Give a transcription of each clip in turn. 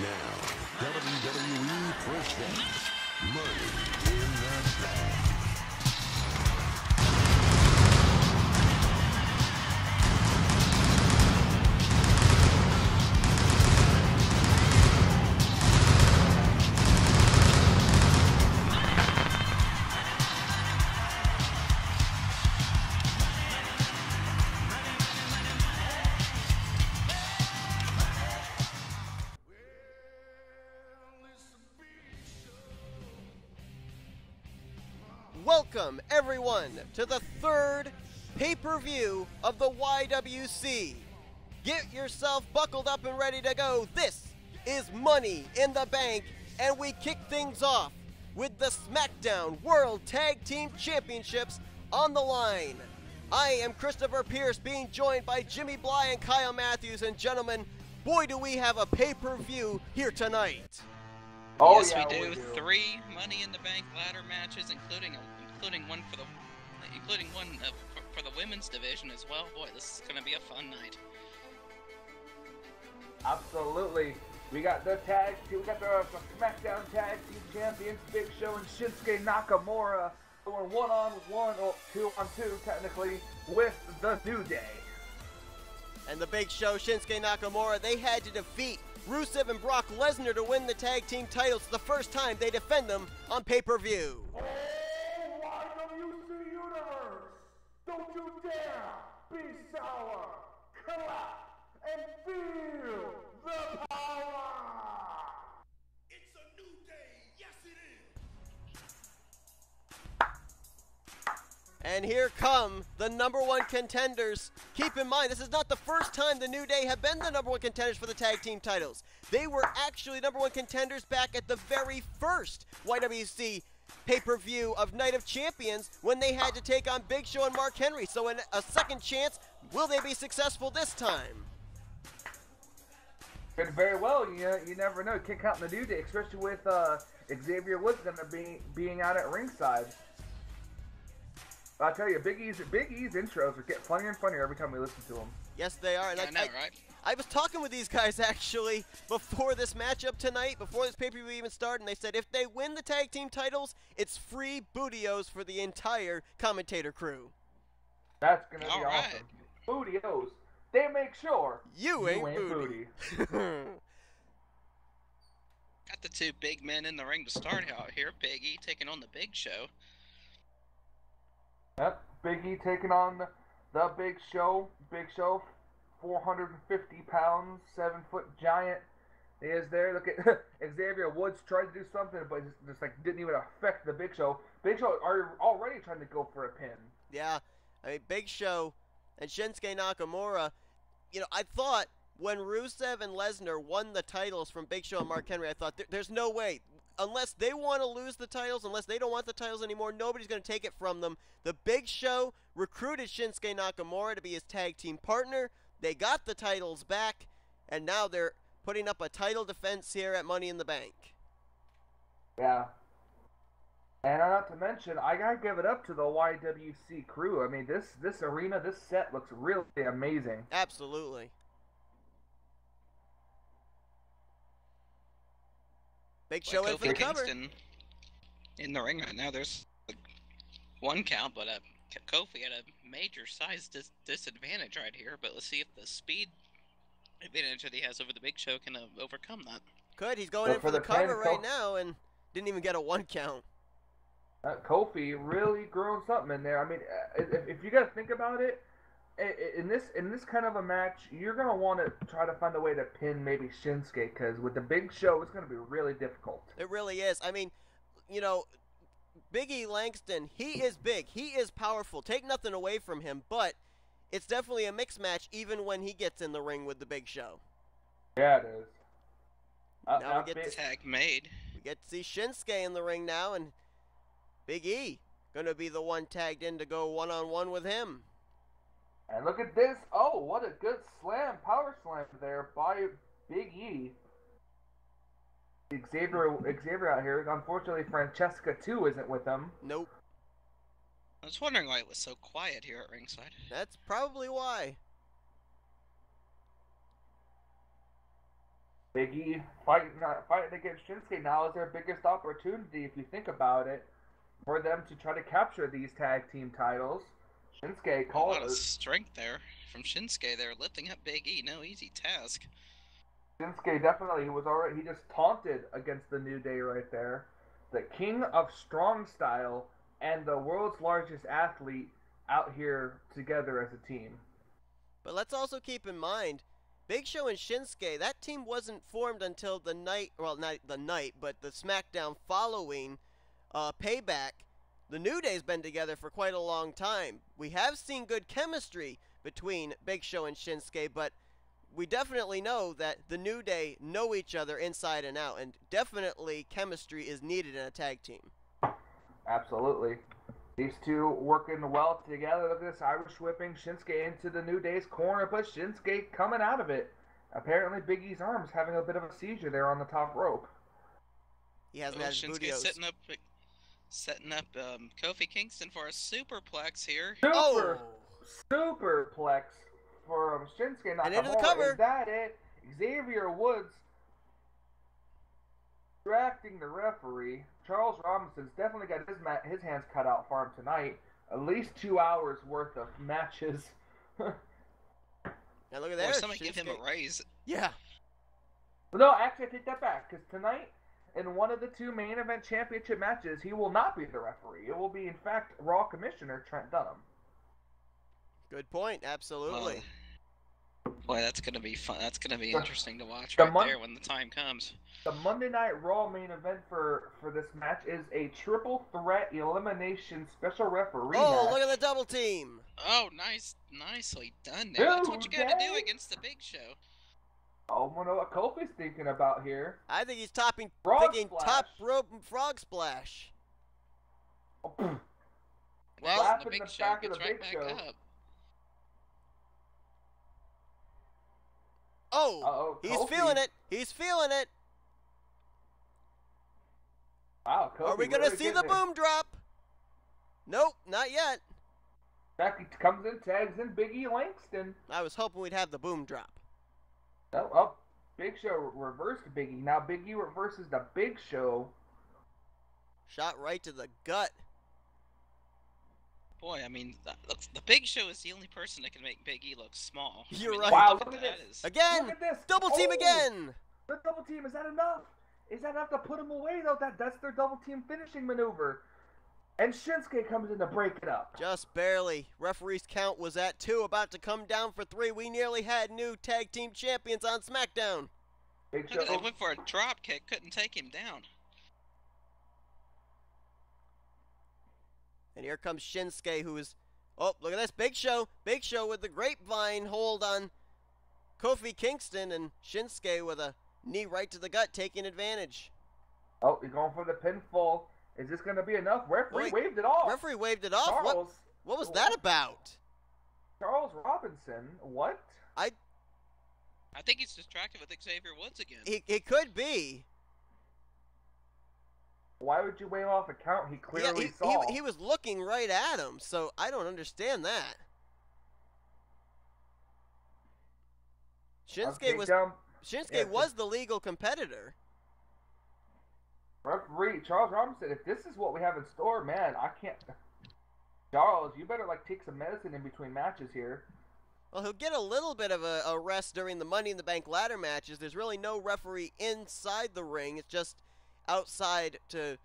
WWE presents Money in the Bank. Welcome, everyone, to the third pay-per-view of the y.W.c. Get yourself buckled up and ready to go. This is Money in the Bank, and we kick things off with the SmackDown World Tag Team Championships on the line. I am Christopher Pierce, being joined by Jimmy Bly and Kyle Mathews, and gentlemen, boy do we have a pay-per-view here tonight. Oh, yes, yeah, we do. 3 Money in the Bank ladder matches, including one for the women's division as well. Boy, this is going to be a fun night. Absolutely. We got the tag team. We got the SmackDown Tag Team Champions, Big Show and Shinsuke Nakamura, going 1-on-1 or 2-on-2 technically with the New Day. And the Big Show, Shinsuke Nakamura, they had to defeat Rusev and Brock Lesnar to win the tag team titles. It's the first time they defend them on pay-per-view. Oh, y.W.c Universe! Don't you dare be sour! Clap and feel the power! It's a new day, yes it is! And here come the #1 contenders. Keep in mind, this is not the first time the New Day have been the #1 contenders for the tag team titles. They were actually #1 contenders back at the very first y.W.c pay-per-view of Night of Champions when they had to take on Big Show and Mark Henry. So in a second chance, will they be successful this time? Could very well. You never know. Kick out in the New Day, especially with Xavier Woods going to being out at ringside. I'll tell you, Big E's intros are getting funnier and funnier every time we listen to them. Yes, they are. And I know, right? I was talking with these guys, actually, before this matchup tonight, before this pay-per-view even started, and they said if they win the tag team titles, it's free bootios for the entire commentator crew. That's going to be awesome. Bootios. They make sure you ain't booty. Got the 2 big men in the ring to start out here. Big E taking on the Big Show. Yep, Big E taking on the Big Show. Big Show, 450 pounds, 7-foot giant. He is there. Look at Xavier Woods tried to do something, but just like didn't even affect the Big Show. Big Show are already trying to go for a pin. Yeah, I mean, Big Show and Shinsuke Nakamura, I thought when Rusev and Lesnar won the titles from Big Show and Mark Henry, I thought there's no way. Unless they want to lose the titles, unless they don't want the titles anymore, nobody's going to take it from them. The Big Show recruited Shinsuke Nakamura to be his tag team partner. They got the titles back, and now they're putting up a title defense here at Money in the Bank. Yeah. And not to mention, I got to give it up to the y.W.c crew. I mean, this arena, this set looks really amazing. Absolutely. Big Show in for the cover. In the ring right now, there's 1 count, but Kofi at a major size disadvantage right here. But let's see if the speed advantage that he has over the Big Show can overcome that. Could. He's going in for the cover right now and didn't even get a 1 count. Kofi really growing something in there. I mean, if you got to think about it, in this kind of a match, you're going to want to try to find a way to pin maybe Shinsuke, because with the Big Show, it's going to be really difficult. It really is. I mean, Big E Langston, he is big. He is powerful. Take nothing away from him, but it's definitely a mixed match even when he gets in the ring with the Big Show. Yeah, it is. Now we get the tag made. We get to see Shinsuke in the ring now, and Big E going to be the one tagged in to go 1-on-1 with him. And look at this. Oh, what a good slam. Power slam there by Big E. Xavier out here. Unfortunately, Francesca, too, isn't with him. Nope. I was wondering why it was so quiet here at ringside. That's probably why. Big E fighting against Shinsuke now is their biggest opportunity, if you think about it, for them to try to capture these tag team titles. Shinsuke A lot of strength there from Shinsuke. They're lifting up Big E. No easy task. Shinsuke definitely he just taunted against the New Day right there. The king of strong style and the world's largest athlete out here together as a team. But let's also keep in mind, Big Show and Shinsuke, that team wasn't formed until the night, well, not the night, but the SmackDown following Payback. The New Day's been together for quite a long time. We have seen good chemistry between Big Show and Shinsuke, but we definitely know that the New Day know each other inside and out, and definitely chemistry is needed in a tag team. Absolutely. These two working well together. Look at this Irish whipping Shinsuke into the New Day's corner, but Shinsuke coming out of it. Apparently Big E's arm's having a bit of a seizure there on the top rope. He hasn't had his booty setting up Kofi Kingston for a superplex here. Superplex for Shinsuke. And into the cover. Is that it? Xavier Woods distracting the referee. Charles Robinson's definitely got his hands cut out for him tonight. At least 2 hours worth of matches. And look at that. Or somebody give him a raise. Yeah. No, actually I take that back, because tonight, in one of the two main event championship matches, he will not be the referee. It will be, in fact, Raw Commissioner Trent Dunham. Good point. Absolutely. Boy, that's going to be fun. That's going to be interesting to watch right there when the time comes. The Monday Night Raw main event for this match is a triple threat elimination special referee match. Oh, look at the double team. Oh, nicely done there. That's what you got to do against the Big Show. Oh, I wonder what Kofi's thinking about here. I think he's thinking top rope frog splash. Oh, well, the Big Show gets right back up. Oh, he's feeling it. He's feeling it. Wow, Kofi. Are we going to see the boom drop? Nope, not yet. Becky comes in, tags in Big E Langston. I was hoping we'd have the boom drop. Oh, Big Show reversed Big E. Now Big E reverses the Big Show. Shot right to the gut. Boy, I mean, the Big Show is the only person that can make Big E look small. You're right. Wow, look at this. Again! Look at this. Double team again! The double team, is that enough? Is that enough to put him away, though? That's their double team finishing maneuver. And Shinsuke comes in to break it up. Just barely. Referee's count was at 2, about to come down for 3. We nearly had new tag team champions on SmackDown. Big Show. They went for a drop kick, couldn't take him down. And here comes Shinsuke, who is... Oh, look at this. Big Show. Big Show with the grapevine hold on Kofi Kingston, and Shinsuke with a knee right to the gut, taking advantage. Oh, he's going for the pinfall. Is this going to be enough? Referee waved it off. Referee waved it off? What was that about? Charles Robinson? What? I think he's distracted with Xavier Woods again. He could be. Why would you wave off a count he clearly saw? He was looking right at him, so I don't understand that. Shinsuke was the legal competitor. Referee Charles Robinson, if this is what we have in store, man, I can't. Charles, you better take some medicine in between matches here. Well, he'll get a little bit of a rest during the Money in the Bank ladder matches. There's really no referee inside the ring. It's just outside to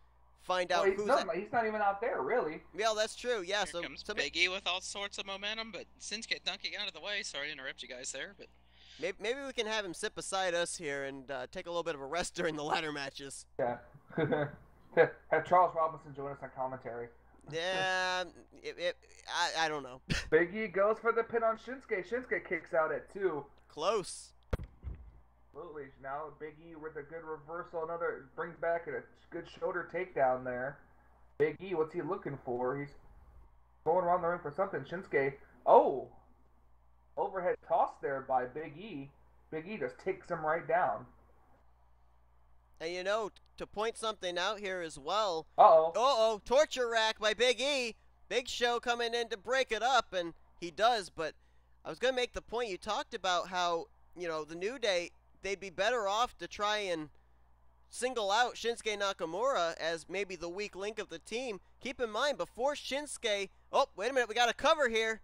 find out who's... He's not even out there, really. Yeah, that's true. Yeah, Here comes Big E with all sorts of momentum, but Shinsuke dunking out of the way. Sorry to interrupt you guys there, but... Maybe we can have him sit beside us here and take a little bit of a rest during the ladder matches. Yeah. Have Charles Robinson join us on commentary. Yeah, I don't know. Big E goes for the pin on Shinsuke. Shinsuke kicks out at 2. Close. Absolutely. Now Big E with a good reversal. Another brings back a good shoulder takedown there. Big E, what's he looking for? He's going around the ring for something. Shinsuke. Oh! Overhead toss there by Big E. Big E just takes him right down. And you know, to point something out here as well. Uh-oh. Torture rack by Big E. Big Show coming in to break it up, and he does, but I was going to make the point you talked about how, you know, the New Day they'd be better off to try and single out Shinsuke Nakamura as maybe the weak link of the team. Keep in mind, before Shinsuke... Oh, wait a minute, we got a cover here.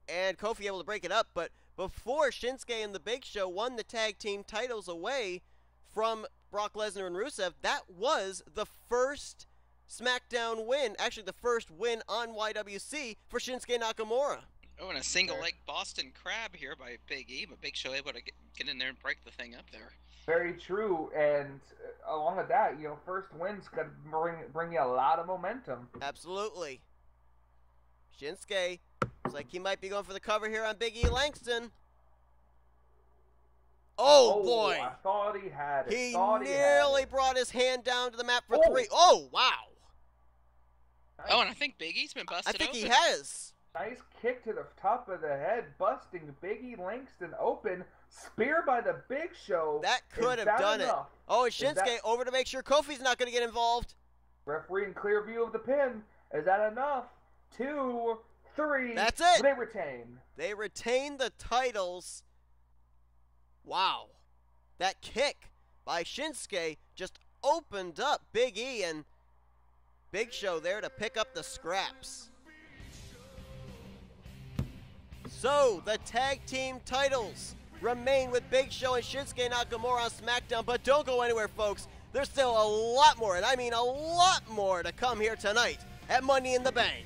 And Kofi able to break it up, but before Shinsuke and the Big Show won the tag team titles away from Brock Lesnar and Rusev, that was the first SmackDown win, actually the first win on y.W.c for Shinsuke Nakamura. Oh, and a single leg Boston Crab here by Big E, but Big Show able to get in there and break the thing up there. Very true, and along with that, you know, first wins could bring you a lot of momentum. Absolutely. Shinsuke looks like he might be going for the cover here on Big E Langston. Oh boy! I thought he had it. He nearly brought his hand down to the mat for 3. Oh, wow! Nice. Oh, and I think Big E's been busted I think open. he has. Nice kick to the top of the head, busting Big E Langston open. Spear by the Big Show. That could have done it. Oh, and Shinsuke over to make sure Kofi's not going to get involved. Referee in clear view of the pin. Is that enough? 2, 3. That's it. They retain. They retain the titles. Wow. That kick by Shinsuke just opened up Big E and Big Show there to pick up the scraps. So, the tag team titles remain with Big Show and Shinsuke Nakamura on SmackDown, but don't go anywhere, folks. There's still a lot more, and I mean a lot more, to come here tonight at Money in the Bank.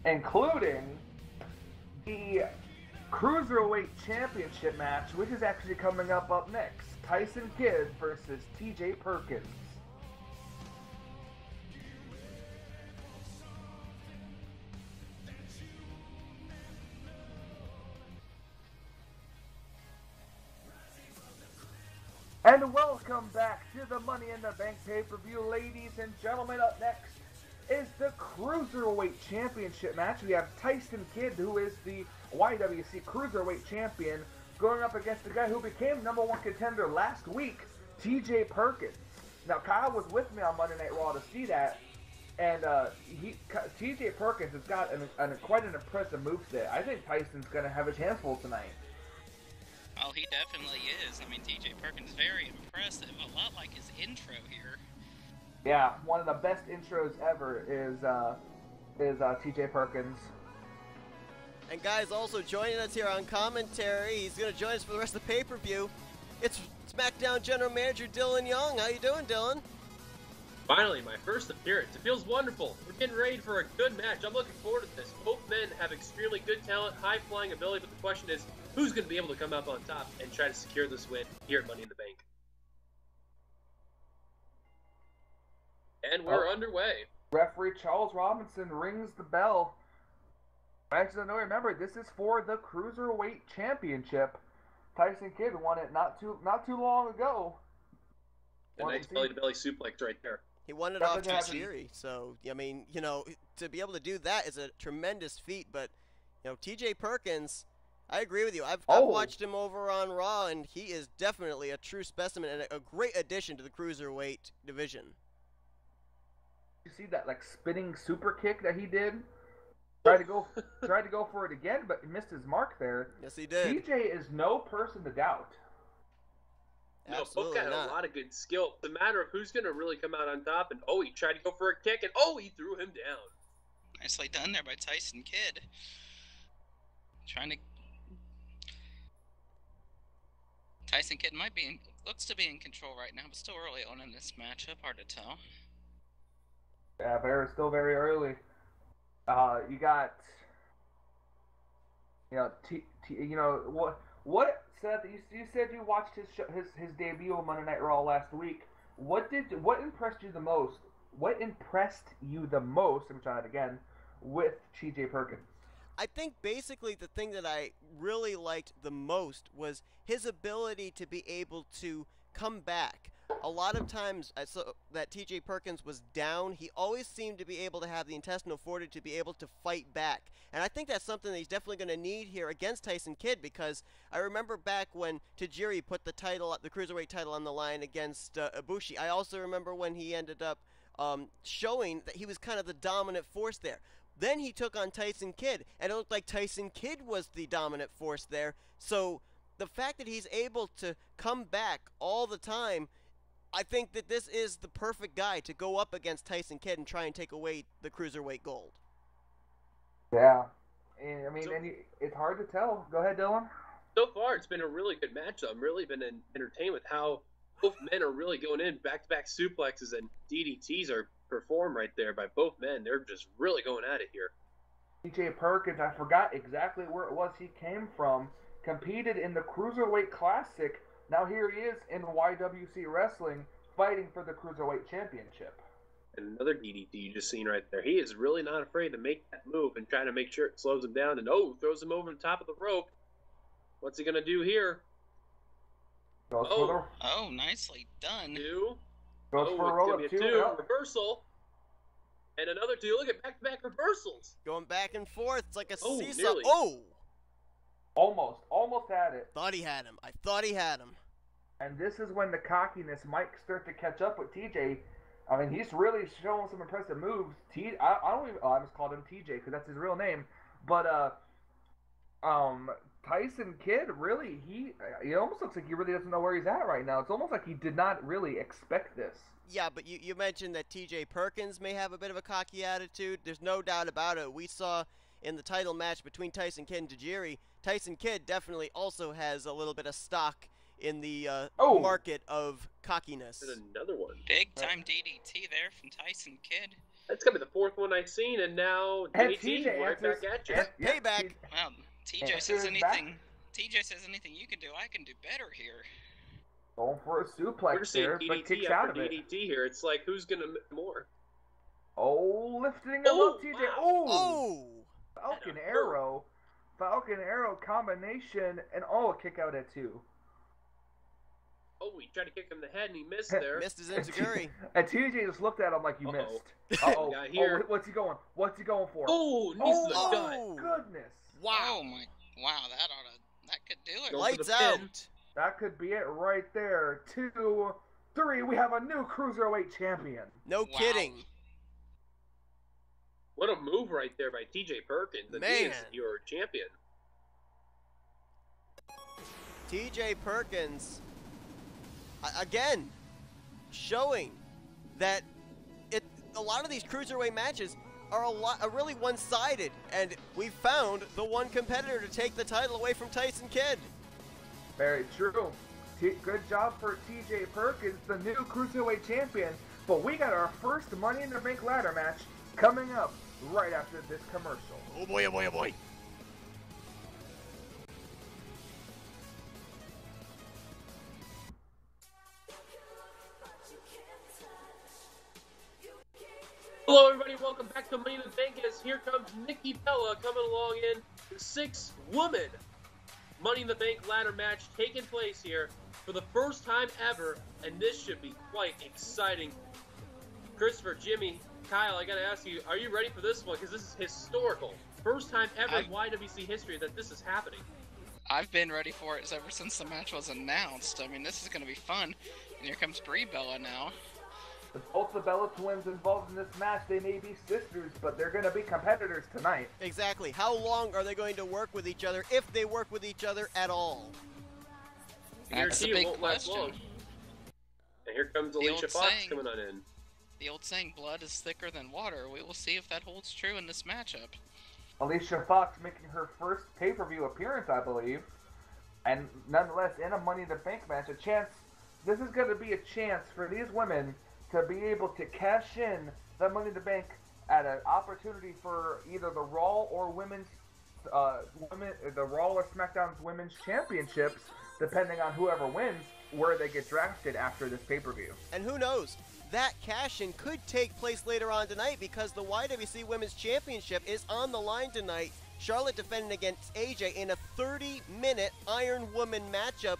Including the Cruiserweight Championship match, which is actually coming up next. Tyson Kidd versus TJ Perkins. And welcome back to the Money in the Bank pay-per-view, ladies and gentlemen. Up next is the Cruiserweight Championship match. We have Tyson Kidd, who is the y.W.c Cruiserweight Champion, going up against the guy who became #1 contender last week, TJ Perkins. Now, Kyle was with me on Monday Night Raw to see that, and TJ Perkins has got quite an impressive moveset. I think Tyson's going to have his hands full tonight. Oh, he definitely is. I mean, TJ Perkins, very impressive. A lot like his intro here. Yeah, one of the best intros ever is TJ Perkins. And guys, also joining us here on commentary, he's going to join us for the rest of the pay-per-view. It's SmackDown General Manager Dylan Young. How you doing, Dylan? Finally, my first appearance. It feels wonderful. We're getting ready for a good match. I'm looking forward to this. Both men have extremely good talent, high-flying ability, but the question is, who's going to be able to come up on top and try to secure this win here at Money in the Bank? And we're underway. Referee Charles Robinson rings the bell. Actually, no, remember, this is for the Cruiserweight Championship. Tyson Kidd won it not too long ago. A nice belly-to-belly suplex right there. He won it off Tajiri, so, I mean, you know, to be able to do that is a tremendous feat, but, you know, TJ Perkins, I agree with you. I've watched him over on Raw, and he is definitely a true specimen and a great addition to the Cruiserweight division. You see that, like, spinning super kick that he did? Tried to go for it again, but he missed his mark there. Yes, he did. TJ is no person to doubt. No, both got a lot of good skill. The matter of who's going to really come out on top, and he tried to go for a kick, and he threw him down. Nicely done there by Tyson Kidd. Tyson Kidd looks to be in control right now, but still early on in this matchup. Hard to tell. Yeah, still very early. You got, what Seth? You said you watched his debut on Monday Night Raw last week. What impressed you the most? What impressed you the most? Let me try it again. With TJ Perkins. I think basically the thing that I really liked the most was his ability to be able to come back. A lot of times I saw that TJ Perkins was down, he always seemed to be able to have the intestinal fortitude to be able to fight back. And I think that's something that he's definitely going to need here against Tyson Kidd, because I remember back when Tajiri put the Cruiserweight title on the line against Ibushi. I also remember when he ended up showing that he was kind of the dominant force there. Then he took on Tyson Kidd, and it looked like Tyson Kidd was the dominant force there. So the fact that he's able to come back all the time, I think that this is the perfect guy to go up against Tyson Kidd and try and take away the cruiserweight gold. Yeah. And, I mean, it's hard to tell. Go ahead, Dylan. So far, it's been a really good match. I'm really been entertained with how both men are really going in. Back-to-back suplexes and DDTs are performed right there by both men. They're just really going at it here. TJ Perkins, I forgot exactly where it was he came from, competed in the Cruiserweight Classic. Now here he is in y.W.c Wrestling fighting for the Cruiserweight Championship. And another DDT you just seen right there. He is really not afraid to make that move and try to make sure it slows him down. And throws him over the top of the rope. What's he going to do here? Nicely done. Goes for a roll-up, two. Reversal. And another two. Look at back-to-back reversals. Going back and forth. It's like a seesaw. Nearly. Almost had it. Thought he had him. I thought he had him. And this is when the cockiness might start to catch up with TJ. I mean, he's really showing some impressive moves. I just called him TJ because that's his real name. But Tyson Kidd, really, he almost looks like he really doesn't know where he's at right now. It's almost like he did not really expect this. Yeah, but you mentioned that TJ Perkins may have a bit of a cocky attitude. There's no doubt about it. We saw in the title match between Tyson Kidd and Tajiri, Tyson Kidd definitely also has a little bit of stock in the market of cockiness. And another one. Big time DDT there from Tyson Kidd. That's going to be the fourth one I've seen, and now DDT right back at you. Payback. Wow, TJ says anything. TJ says anything you can do, I can do better here. Going for a suplex there, but kicks out of it. DDT here. It's like, who's going to more? Lifting him up, TJ. Wow. Falcon Arrow combination, and a kick out at two. He tried to kick him in the head, and he missed there. Missed his enziguri. And TJ just looked at him like, you missed. Here. What's he going for? Knees to the gut. Goodness. Wow. That could do it. Lights out. That could be it right there. 2, 3, we have a new Cruiserweight champion. No kidding. What a move right there by TJ Perkins. He is your champion. TJ Perkins, again, showing that a lot of these Cruiserweight matches are really one-sided, and we found the one competitor to take the title away from Tyson Kidd. Very true. Good job for TJ Perkins, the new Cruiserweight champion. But we got our first Money in the Bank ladder match coming up right after this commercial. Oh boy, oh boy, oh boy. Hello everybody, welcome back to Money in the Bank, as here comes Nikki Bella coming along in the 6-woman Money in the Bank ladder match taking place here for the first time ever, and this should be quite exciting. Christopher, Jimmy, Kyle, I gotta ask you, are you ready for this one? Because this is historical. First time ever in y.W.c history that this is happening. I've been ready for it ever since the match was announced. I mean, this is going to be fun. And here comes Brie Bella now. With both the Bella twins involved in this match, they may be sisters, but they're going to be competitors tonight. Exactly. How long are they going to work with each other, if they work with each other at all? That's a big question. And here comes Alicia Fox coming on in. The old saying, blood is thicker than water. We will see if that holds true in this matchup. Alicia Fox making her first pay-per-view appearance, I believe. And nonetheless, in a Money in the Bank match, this is going to be a chance for these women to be able to cash in the Money in the Bank at an opportunity for either the Raw or the Raw or SmackDown's Women's Championships, depending on whoever wins, where they get drafted after this pay-per-view. And who knows? That cash-in could take place later on tonight because the y.W.c Women's Championship is on the line tonight. Charlotte defending against AJ in a 30-minute Iron Woman matchup.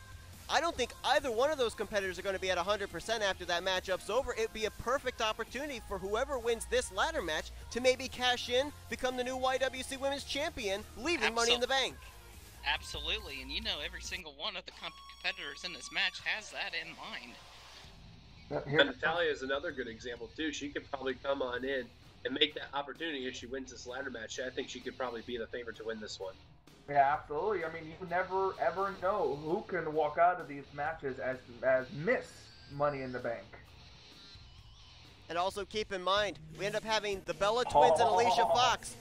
I don't think either one of those competitors are going to be at 100% after that matchup's over. It'd be a perfect opportunity for whoever wins this ladder match to maybe cash in, become the new y.W.c Women's Champion, leaving Money in the Bank. Absolutely, and you know every single one of the competitors in this match has that in mind. And Natalia is another good example too. She could probably come on in and make that opportunity if she wins this ladder match. I think she could probably be the favorite to win this one. Yeah, absolutely. I mean, you never ever know who can walk out of these matches as Miss Money in the Bank. And also keep in mind, we end up having the Bella Twins and Alicia Fox.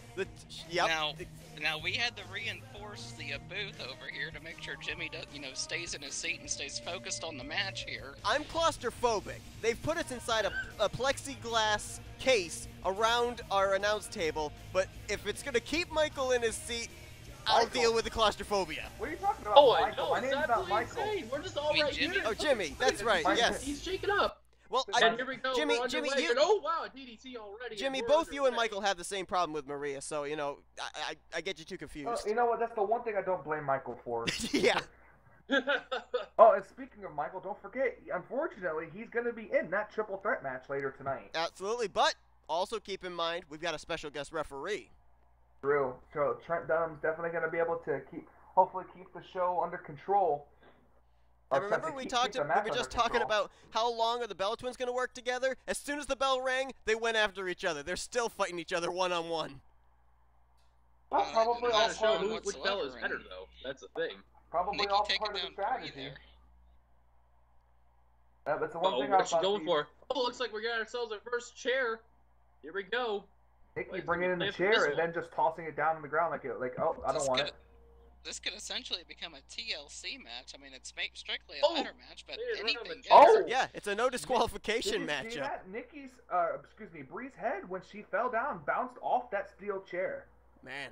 Now we had to reinforce the booth over here to make sure Jimmy does, stays in his seat and stays focused on the match here. I'm claustrophobic. They've put us inside a plexiglass case around our announce table, but if it's going to keep Michael in his seat, I'll deal with the claustrophobia. What are you talking about, Oh, Michael? I know. My name's not Exactly Michael. insane. We're just all I mean, right Jimmy. here. Oh, Jimmy, that's right, yes. He's shaking up. Well, And here we go. Jimmy, we're Jimmy, underway. you- And, oh, wow, DDT already. Jimmy, and both we're you and underway. Michael have the same problem with Maria, so, I get you two confused. You know what? That's the one thing I don't blame Michael for. Yeah. Oh, and speaking of Michael, don't forget, unfortunately, he's going to be in that triple threat match later tonight. Absolutely, but also keep in mind, we've got a special guest referee. True. So Trent Dunham's definitely going to be able to hopefully keep the show under control. And remember we were just talking about how long are the Bella Twins going to work together? As soon as the bell rang, they went after each other. They're still fighting each other one-on-one. Well, probably all Not sure part of which Bella is better, though. That's the thing. probably Nikki all taking part of the down Bree strategy. there. That's the one thing What's she about going for? Oh, looks like we got ourselves our first chair. Here we go. Nikki Wait, bringing in the play for this chair and one. then just tossing it down on the ground like oh, I don't want it. This could essentially become a TLC match. I mean, it's strictly a Oh! ladder match, but They didn't run anything on the goes. Oh! Yeah, it's a no Did disqualification you see matchup. that? Nikki's, Bree's head when she fell down bounced off that steel chair. Man.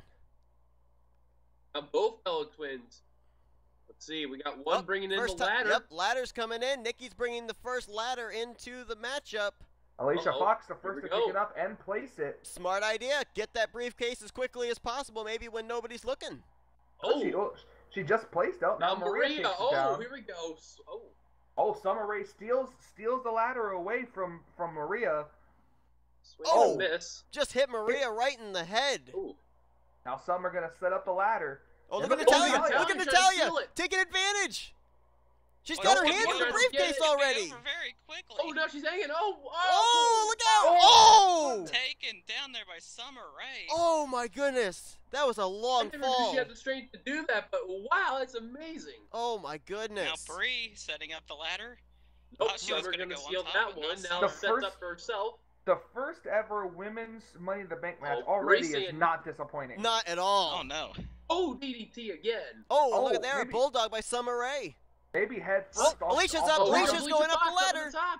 Both Bella Twins. Let's see. We got one bringing in the ladder. Yep, ladder's coming in. Nikki's bringing the first ladder into the matchup. Alicia Uh-oh. Fox, the Here first we to pick go. it up and place it. Smart idea. Get that briefcase as quickly as possible, maybe when nobody's looking. She just placed out. Now Maria Maria. takes it Oh, down. here we go. Oh. Oh, Summer Rae steals the ladder away from Maria. Swing Oh! and miss. Just hit Maria right in the head. Ooh. Now Summer gonna set up the ladder. Oh, And look at look at Natalia. Natalia Look at trying to Natalia. steal it. Taking advantage. She's Well, got her look, hands look, in the look, briefcase look, already. Over very quickly. Oh, now she's hanging. Oh, look out. Oh! Oh! Taken down there by Summer Rae. Oh, my goodness. That was a I long never knew fall. she had the strength to do that, but wow, that's amazing. Oh, my Now goodness. Bree setting up the ladder. Nope, Thought she was Summer gonna gonna go on steal top, that but one. not Now The sets first- up for herself. The first ever women's Money in the Bank match Oh, already Gracie is and- not disappointing. Not at all. Oh no. Oh, DDT again. Oh, look Oh, at there. A maybe- bulldog by Summer Rae. Maybe head Oh, first. off- Alicia's off up. the Oh, Alicia's ladder. Alicia going up the Fox ladder. the top.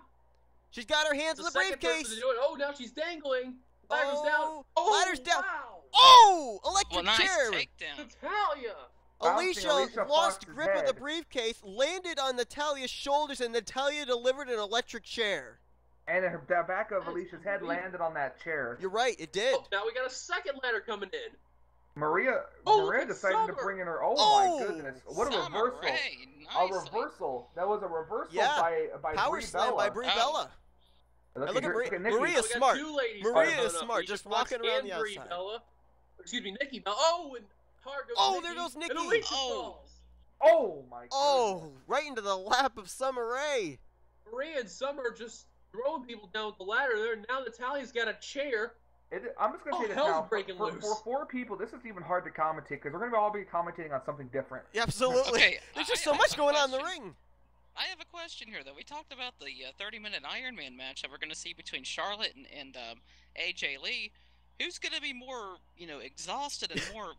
She's got her hands in the second person briefcase. to do it. Oh, now she's dangling. Ladder's Oh, down. Oh, ladder's down. Wow. Oh! Electric Well, nice chair. takedown. Natalia. Bouncing Alicia lost Fox's grip of the head. briefcase, landed on Natalia's shoulders, and Natalia delivered an electric chair. And the back of That's Alicia's head unbelievable. landed on that chair. You're right, it did. Oh, now we got a second ladder coming in. Maria Oh, Maria look at decided to Summer. bring in her. Oh, Oh! my goodness! What a Summer reversal! Rae, A nicely. reversal. That was a reversal Yeah. by Power Brie slam Bella. by Brie Oh. Bella. Look And look at her- Maria- Nikki. Maria's So we got smart. two ladies Maria coming is up. smart, Alicia just Fox walking around and the Brie outside. Bella. Excuse me, Nikki Bella. Oh, and hard goes Oh, Nikki. there goes Nikki. And Alicia Oh. falls. Oh my goodness! Oh, right into the lap of Summer Rae. Maria and Summer just throwing people down with the ladder there. Now Natalia's got a chair. I'm just gonna Oh, say this hell's now. breaking For loose. 4 people, this is even hard to commentate because we're gonna all be commentating on something different. Yeah, absolutely. Okay, There's I just so have much a going on in the question. ring. I have a question here, though. We talked about the 30-minute Iron Man match that we're going to see between Charlotte and AJ Lee. Who's going to be more, exhausted and more,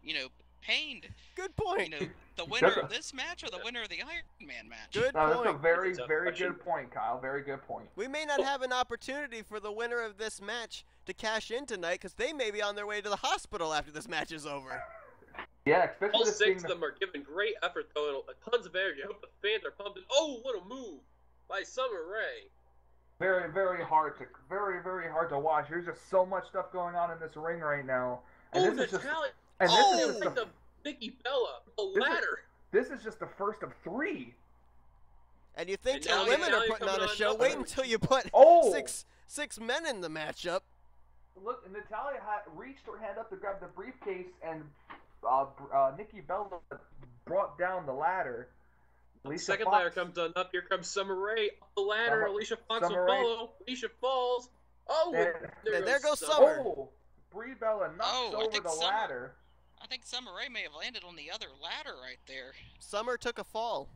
pained? Good point. The winner of this match or the winner of the Iron Man match? Good No, that's a point. very, That's a tough very question. good point, Kyle. Very good point. We may not have an opportunity for the winner of this match to cash in tonight because they may be on their way to the hospital after this match is over. Yeah, especially All this 6 being of the them are giving great effort, though. Tons of energy. I hope the fans are pumped. Oh, what a move by Summer Rae. very, very hard to watch. There's just so much stuff going on in this ring right now, and Oh, this is just Natalia. and Oh! this is Like just the Nikki Bella. The This is- ladder. this is just the first of 3. And you think And the now women are Natalia putting on coming a on show? up. Wait until you put Oh! six men in the matchup. Look, Natalia reached her hand up to grab the briefcase, and Nikki Bella brought down the ladder. Alicia Second Fox- ladder comes on up. Here comes Summer Rae up the ladder. Summer- Alicia Fox Summer will Rae. follow. Alicia falls. Oh, And there goes Summer. Oh, Brie Bella knocks I over think the Summer- ladder. I think Summer Rae may have landed on the other ladder right there. Summer took a fall.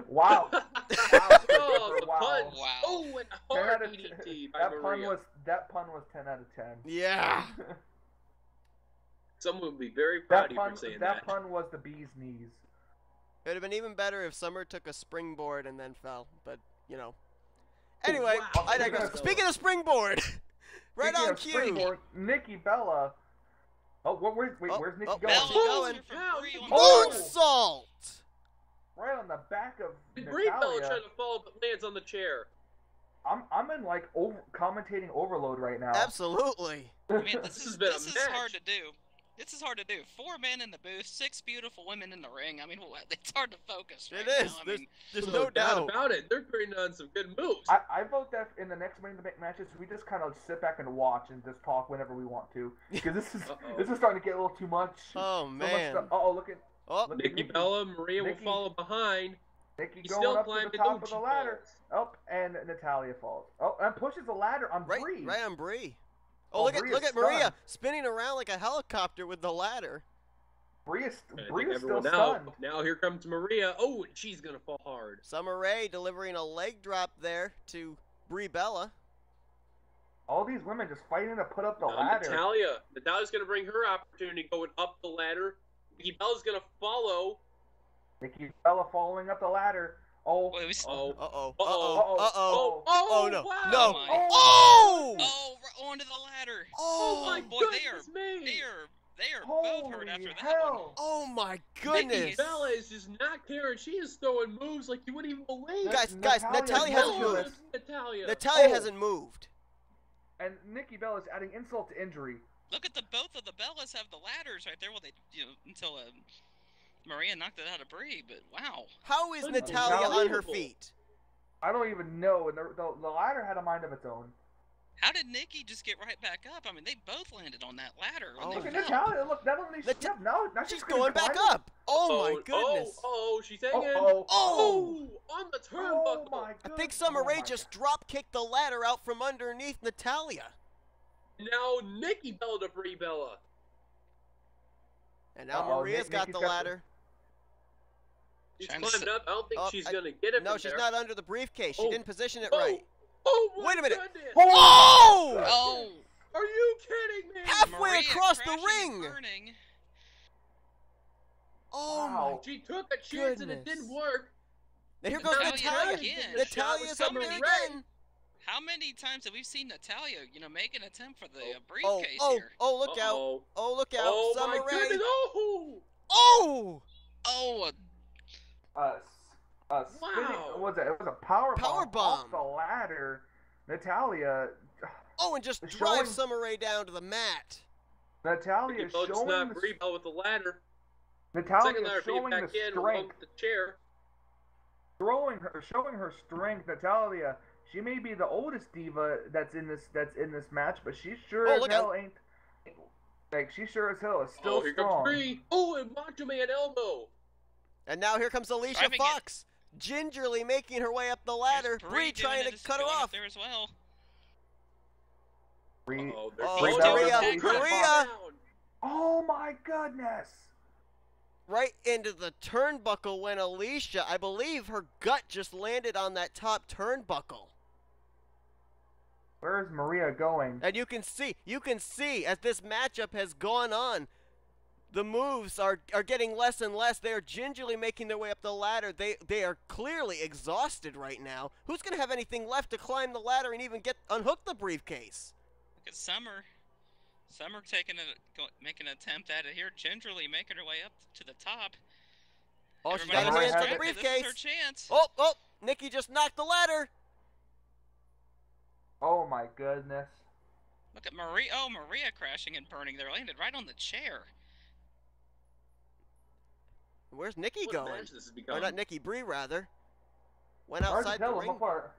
Wow. Oh, the Wow. punch. Wow. Oh, and 10 hard out of DDT by that Maria. pun was 10 out of 10. Yeah. Someone would be very proud that of you for saying that pun was the bee's knees. It would have been even better if Summer took a springboard and then fell, but, you know. Anyway, wow. I digress. Speaking of springboard, right Speaking on of cue. springboard, Nikki Bella. Oh, where's Nikki going? Bella's going. Oh! Moonsault! Right on the back of Brie Bella Natalia. trying to fall, but lands on the chair. I'm in like commentating overload right now. Absolutely. I mean, This this has is been a this is match. hard to do. This is hard to do. 4 men in the booth, 6 beautiful women in the ring. I mean, it's hard to focus. Right It is. Now. I There's, mean, there's no doubt. about it. They're putting on some good moves. I vote that in the next Money in the Bank matches, we just kind of sit back and watch and just talk whenever we want to. Because this is starting to get a little too much. Oh, So much man. stuff. Oh, look at Oh, look at Nikki Bella, Maria will Nikki. follow behind. Nikki He's going still up to climbing. the top Oh, of the she ladder. falls. Up and Natalia falls. Oh, and pushes the ladder on right, Brie. right on Brie. Oh, Oh, look Brie at is Maria stunned. spinning around like a helicopter with the ladder. Brie is I think still everyone stunned. Now here comes Maria. Oh, and she's gonna fall hard. Summer Rae delivering a leg drop there to Brie Bella. All these women just fighting to put up the Now ladder. Natalia's gonna bring her opportunity going up the ladder. Nikki Bella's gonna follow. Nikki Bella following up the ladder. Oh, well, it was, Oh, Uh-oh. Uh-oh. Uh-oh. Uh-oh. Oh, Oh, no. wow. No. my- Oh! oh, we're onto the ladder. Oh my boy, goodness me! They are both hurt holy after that hell! one. Oh, my Nikki goodness. Bella is just not caring. She is throwing moves like you wouldn't even believe. Guys, Natalia Natalia hasn't Natalia. moved. Natalia. Natalia Oh. hasn't moved. And Nikki Bella is adding insult to injury. Look at both of the Bellas have the ladders right there. Well, they until Maria knocked it out of Brie, but wow. How is Unbelievable. Natalia on her feet? I don't even know. And the ladder had a mind of its own. How did Nikki just get right back up? I mean, they both landed on that ladder. When Oh, they Look at fell. Natalia. Look, not only Nat- now She's gonna going back climb it. up. Oh, my goodness. Oh, she's hanging. Oh, Oh! On the Oh turnbuckle. my I god. think Summer Oh Rae my just drop kicked the ladder out from underneath Natalia. Now Nikki Bella to Brie Bella. And now Uh-oh, Maria's got Nikki's the got the- ladder. She's Trying to climbing up. I don't think Oh, she's gonna get it. No, from she's there. not under the briefcase. She Oh. didn't position it Oh. right. Oh my Wait a minute. goodness. Oh! Oh, Are you kidding me? Halfway Maria across the crashing and ring. burning. Oh, Wow. She took a chance and it Goodness. didn't work. my. Here goes Natalia Natalia. again. Natalia's Shot up with there Summer Rae. again. How many times have we seen Natalia, make an attempt for the Oh, briefcase oh, here? oh, look out. Uh-oh. Oh, look out. Oh Summer my Rae. goodness. Oh! Oh! Oh, Spinning, Wow. what was it? It was a power Power off bomb. the ladder. Natalia, Oh, and just Showing- drive Summer Rae down to the mat. Natalia Nikki Bella's showing not the, Brie Bella with the ladder. Natalia Second ladder being showing the back in along strength, with the chair. showing her strength. Natalia, she may be the oldest diva that's in this match, but she sure Oh, as look hell ain't. Like she sure as hell is still Oh, here strong. comes Brie. Oh, and Macho Man elbow. And now here comes Alicia Driving it. Fox, gingerly making her way up the ladder. Here's Brie doing trying it, to it's cut her going up off. there as well. Brie- Oh, they're Oh, both Maria, down. Maria. Oh my goodness! Right into the turnbuckle went Alicia. I believe her gut just landed on that top turnbuckle. Where's Maria going? And you can see as this matchup has gone on, the moves are getting less and less. They are gingerly making their way up the ladder. They are clearly exhausted right now. Who's going to have anything left to climb the ladder and even unhook the briefcase? Look at Summer. Summer making an attempt at it here, gingerly making her way up to the top. Oh, she's Everybody got her Everybody hands has to the it. This is her briefcase. chance. Oh, Nikki just knocked the ladder. Oh my goodness! Look at Maria. Oh, Maria crashing and burning. They're landed right on the chair. Where's Nikki What going? match this has become. Or not Nikki, Brie rather. Went Hard to outside the tell ring. how far.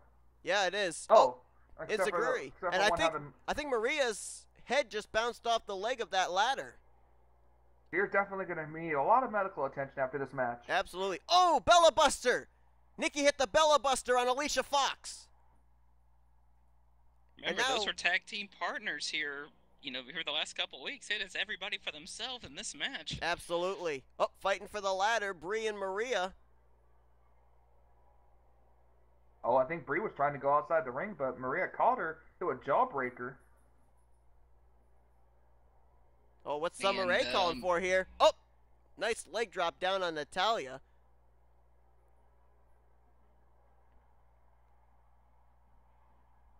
Yeah, it is. Oh, it's except a for the- Guri. except And for I one think having- Maria's head just bounced off the leg of that ladder. You're definitely going to need a lot of medical attention after this match. Absolutely. Oh, Bella Buster! Nikki hit the Bella Buster on Alicia Fox. Remember, now, those were tag team partners here. You know, here the last couple weeks. It is everybody for themselves in this match. absolutely. Oh, fighting for the ladder, Brie and Maria. Oh, I think Brie was trying to go outside the ring, but Maria caught her to a jawbreaker. Oh, what's Summer Rae calling for here? Oh, nice leg drop down on Natalya.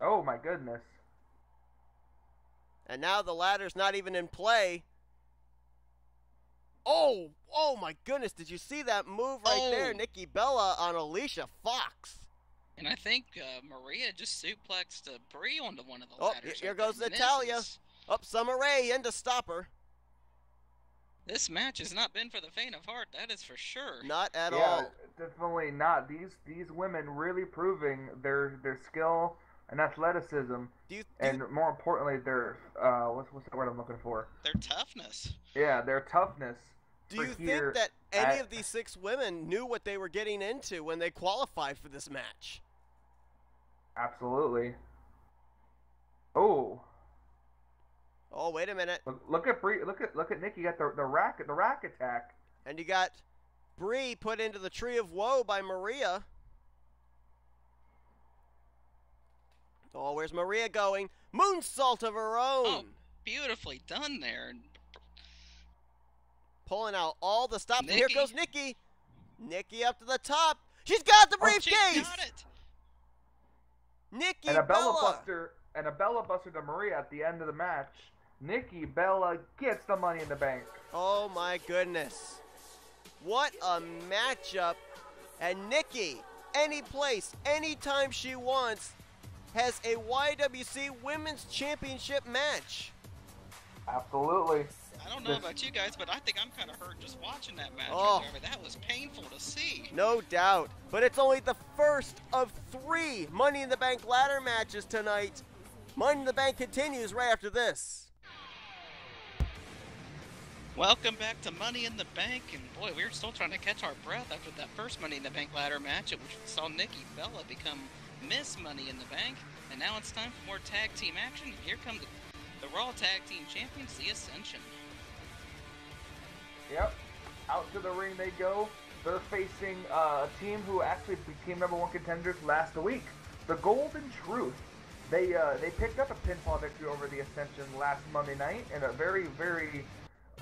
Oh my goodness. And now the ladder's not even in play. Oh my goodness, did you see that move right there? Nikki Bella on Alicia Fox. And I think Maria just suplexed Brie onto one of the ladders. Here goes Natalya. Up Summer Rae in to stop her. This match has not been for the faint of heart, that is for sure. Not at all. Definitely not. These women really proving their skill and athleticism, and more importantly, their what's the word I'm looking for? Their toughness. Yeah, their toughness. Do you think that any of these 6 women knew what they were getting into when they qualified for this match? Absolutely. Oh, wait a minute. Look at Brie. Look at Nikki. You got the rack attack. And you got Brie put into the Tree of Woe by Maria. Oh, where's Maria going? Moonsault of her own. Oh, beautifully done there. Pulling out all the stops. Here goes Nikki. Nikki up to the top. She's got the briefcase. She got it. Nikki and a Bella. Bella Buster to Maria at the end of the match. Nikki Bella gets the Money in the Bank. Oh my goodness. What a matchup. And Nikki, any place, anytime she wants, has a y.W.c Women's Championship match. Absolutely. I don't know about you guys, but I think I'm kind of hurt just watching that match. Oh. Right there. That was painful to see. No doubt. But it's only the first of 3 Money in the Bank ladder matches tonight. Money in the Bank continues right after this. Welcome back to Money in the Bank, and boy, we were still trying to catch our breath after that first Money in the Bank ladder match, which saw Nikki Bella become Miss Money in the Bank, and now it's time for more tag team action. Here come the Raw Tag Team Champions, The Ascension. Yep, out to the ring they go. They're facing a team who actually became #1 contenders last week, the Golden Truth. They picked up a pinfall victory over the Ascension last Monday night in a very, very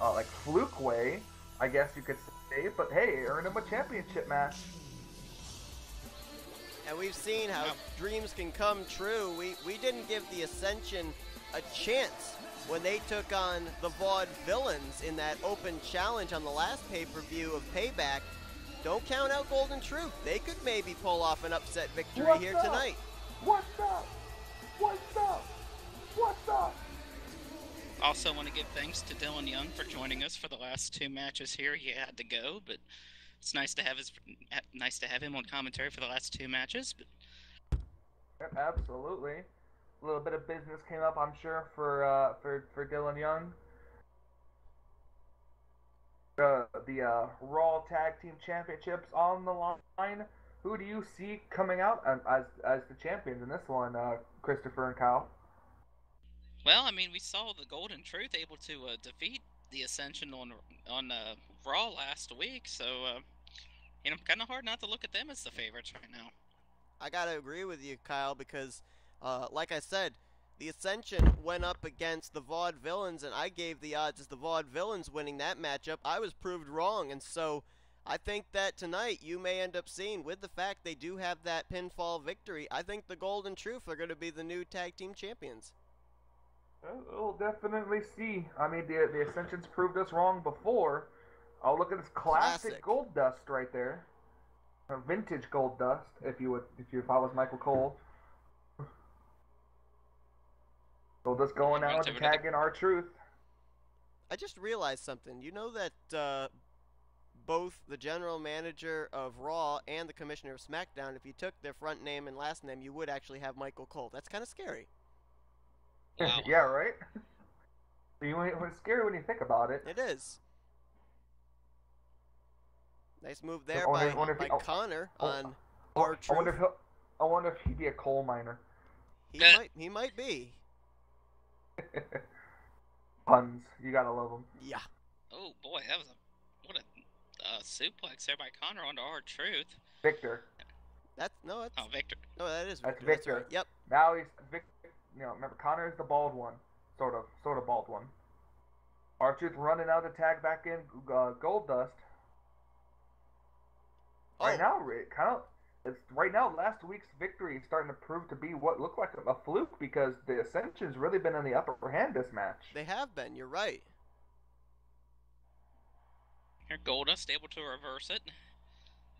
like fluke way, I guess you could say. But hey, earned them a championship match. And we've seen how dreams can come true. We didn't give the Ascension a chance when they took on the Vaude Villains in that open challenge on the last pay-per-view of Payback. Don't count out Golden Truth. They could maybe pull off an upset victory here tonight. What's up? What's up? What's up? Also want to give thanks to Dylan Young for joining us for the last 2 matches here. He had to go, but it's nice to have him on commentary for the last 2 matches. But Yep, absolutely. A little bit of business came up, I'm sure, for Dylan Young. The Raw Tag Team Championships on the line. Who do you see coming out as the champions in this one, Christopher and Kyle? Well, I mean, we saw the Golden Truth able to defeat the Ascension on Raw last week, so kind of hard not to look at them as the favorites right now. I gotta agree with you, Kyle, because like I said, the Ascension went up against the Vaude Villains, and I gave the odds as the Vaude Villains winning that matchup. I was proved wrong, and so I think that tonight you may end up seeing, with the fact they do have that pinfall victory, I think the Golden Truth are going to be the new tag team champions. We'll definitely see. I mean, the Ascension's proved us wrong before. Oh, look at this classic gold dust right there. A vintage gold dust, if I was Michael Cole. So just going out and tagging R-Truth. I just realized something. You know that both the general manager of Raw and the commissioner of SmackDown, if you took their front name and last name, you would actually have Michael Cole. That's kind of scary. Wow. Yeah, right? It's scary when you think about it. It is. Nice move there by Connor on R-Truth. I wonder if he'd be a coal miner. He might be. Puns. You gotta love them. Yeah. Oh boy, that was what a suplex there by Connor onto R-Truth. Victor. That's Victor. No, that is Victor. That's Victor. That's right. Yep. Now he's Victor. Remember Connor is the bald one, sort of bald one. R-Truth running out to tag back in Goldust. Right now, last week's victory is starting to prove to be what looked like a fluke because the Ascension's really been in the upper hand this match. They have been. You're right. Here, Goldust able to reverse it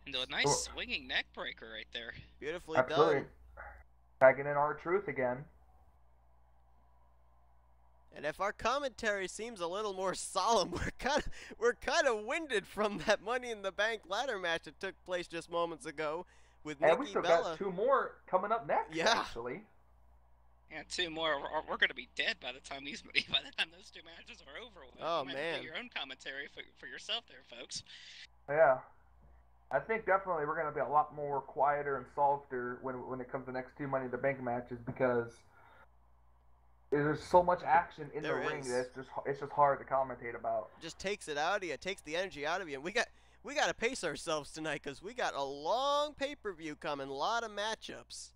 into a nice swinging neck breaker right there. Beautifully Absolutely. done. Tagging in R-Truth again. And if our commentary seems a little more solemn, we're kind of winded from that Money in the Bank ladder match that took place just moments ago with Nikki Bella. And we still got 2 more coming up next. Yeah. Actually. Yeah, 2 more. We're going to be dead by the time those 2 matches are over. Oh, you might man. do your own commentary for yourself there, folks. Yeah. I think definitely we're going to be a lot more quieter and softer when it comes to the next 2 Money in the Bank matches because there's so much action in the ring that it's just hard to commentate about. Just takes it out of you. It takes the energy out of you. And we got to pace ourselves tonight because we got a long pay-per-view coming. A lot of matchups.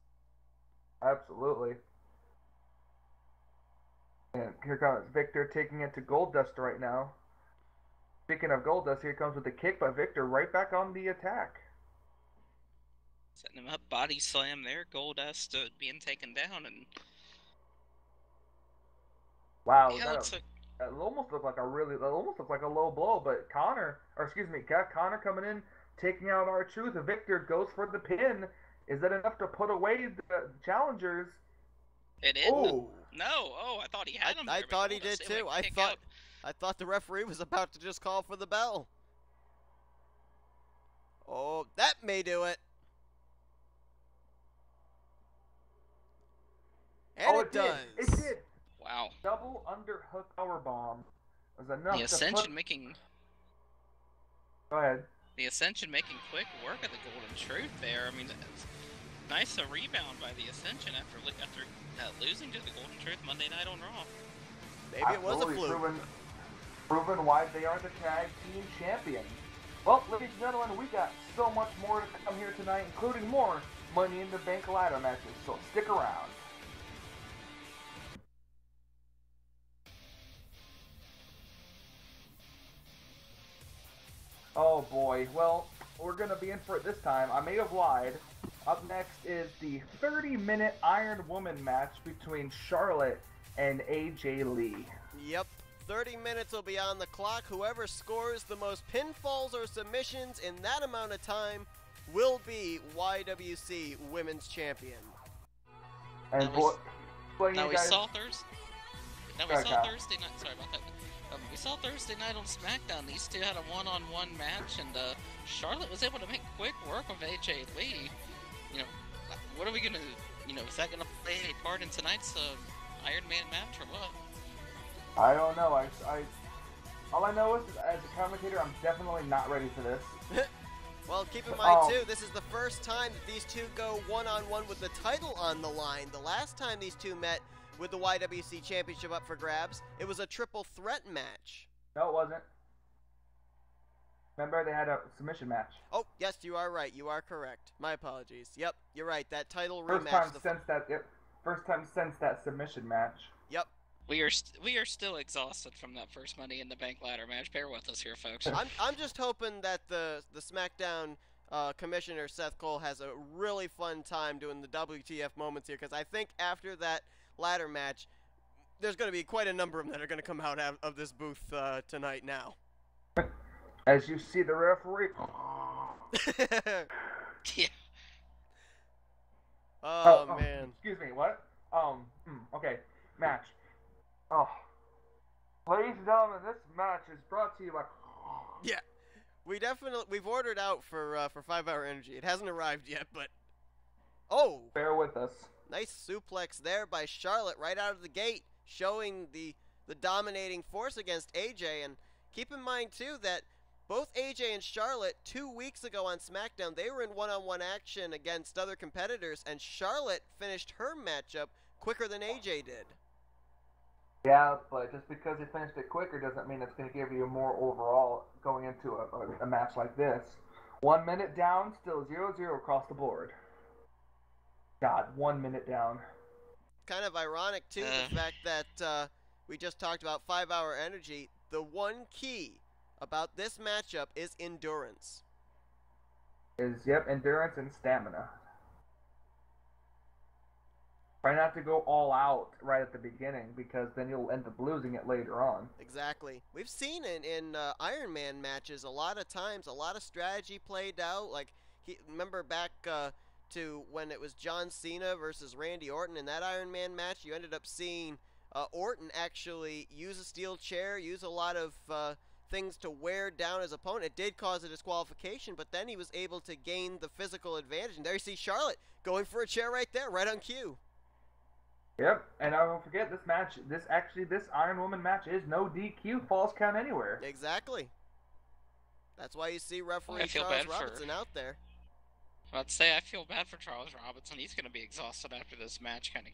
Absolutely. And here comes Victor taking it to Goldust right now. Speaking of Goldust, here comes with the kick by Victor right back on the attack. Setting him up, body slam there. Goldust being taken down and. Wow, Yeah, that almost looked like a low blow, but Connor coming in, taking out R-Truth. Victor goes for the pin. Is that enough to put away the challengers? It is. Oh. No. Oh, I thought he had him there. I thought he did too. I thought the referee was about to just call for the bell. Oh, that may do it. And it does. It did. Wow. Double underhook powerbomb was enough. The Ascension making. Go ahead. The Ascension making quick work of the Golden Truth there. I mean, it's nice rebound by the Ascension after losing to the Golden Truth Monday night on Raw. Maybe it was a fluke. Proven why they are the tag team champions. Well, ladies and gentlemen, we got so much more to come here tonight, including more Money in the Bank ladder matches. So stick around. Oh boy, well, we're going to be in for it this time. I may have lied. Up next is the 30-minute Iron Woman match between Charlotte and AJ Lee. Yep, 30 minutes will be on the clock. Whoever scores the most pinfalls or submissions in that amount of time will be y.W.c Women's Champion. And we saw Thursday night. Sorry about that. We saw Thursday night on SmackDown. These two had a one-on-one match, and Charlotte was able to make quick work of AJ Lee. What are we gonna? Is that gonna play a part in tonight's Iron Man match or what? I don't know. All I know is, as a commentator, I'm definitely not ready for this. Well, keep in mind too, this is the first time that these two go one-on-one with the title on the line. The last time these two met with the y.W.c Championship up for grabs, it was a triple threat match. No, it wasn't. Remember, they had a submission match. Oh, yes, you are right. You are correct. My apologies. Yep, you're right. That title First rematch. First time since that submission match. Yep. We are still exhausted from that first Money in the Bank ladder match. Bear with us here, folks. I'm just hoping that the SmackDown commissioner Seth Cole has a really fun time doing the WTF moments here, because I think after that ladder match, there's going to be quite a number of them that are going to come out of this booth tonight now. As you see the referee. Yeah. Oh, man. Excuse me, what? Okay, match. Oh. Ladies and gentlemen, this match is brought to you by... Yeah. We've ordered out for 5 Hour Energy. It hasn't arrived yet, but... Oh! Bear with us. Nice suplex there by Charlotte right out of the gate, showing the dominating force against AJ. And keep in mind, too, that both AJ and Charlotte 2 weeks ago on SmackDown, they were in one-on-one action against other competitors, and Charlotte finished her matchup quicker than AJ did. Yeah, but just because he finished it quicker doesn't mean it's going to give you more overall going into a match like this. 1 minute down, still 0-0 across the board. God, 1 minute down. Kind of ironic, too, the fact that we just talked about 5-hour energy. The one key about this matchup is endurance. Endurance and stamina. Try not to go all out right at the beginning, because then you'll end up losing it later on. Exactly. We've seen it in Iron Man matches a lot of times, a lot of strategy played out. Like, remember back to when it was John Cena versus Randy Orton in that Iron Man match, you ended up seeing Orton actually use a steel chair, use a lot of things to wear down his opponent. It did cause a disqualification, but then he was able to gain the physical advantage. And there you see Charlotte going for a chair right there, right on cue. Yep, and I don't forget this match. This Iron Woman match is no DQ, falls count anywhere. Exactly. That's why you see referee Charles Robinson out there. I'd say I feel bad for Charles Robinson. He's going to be exhausted after this match, kind of,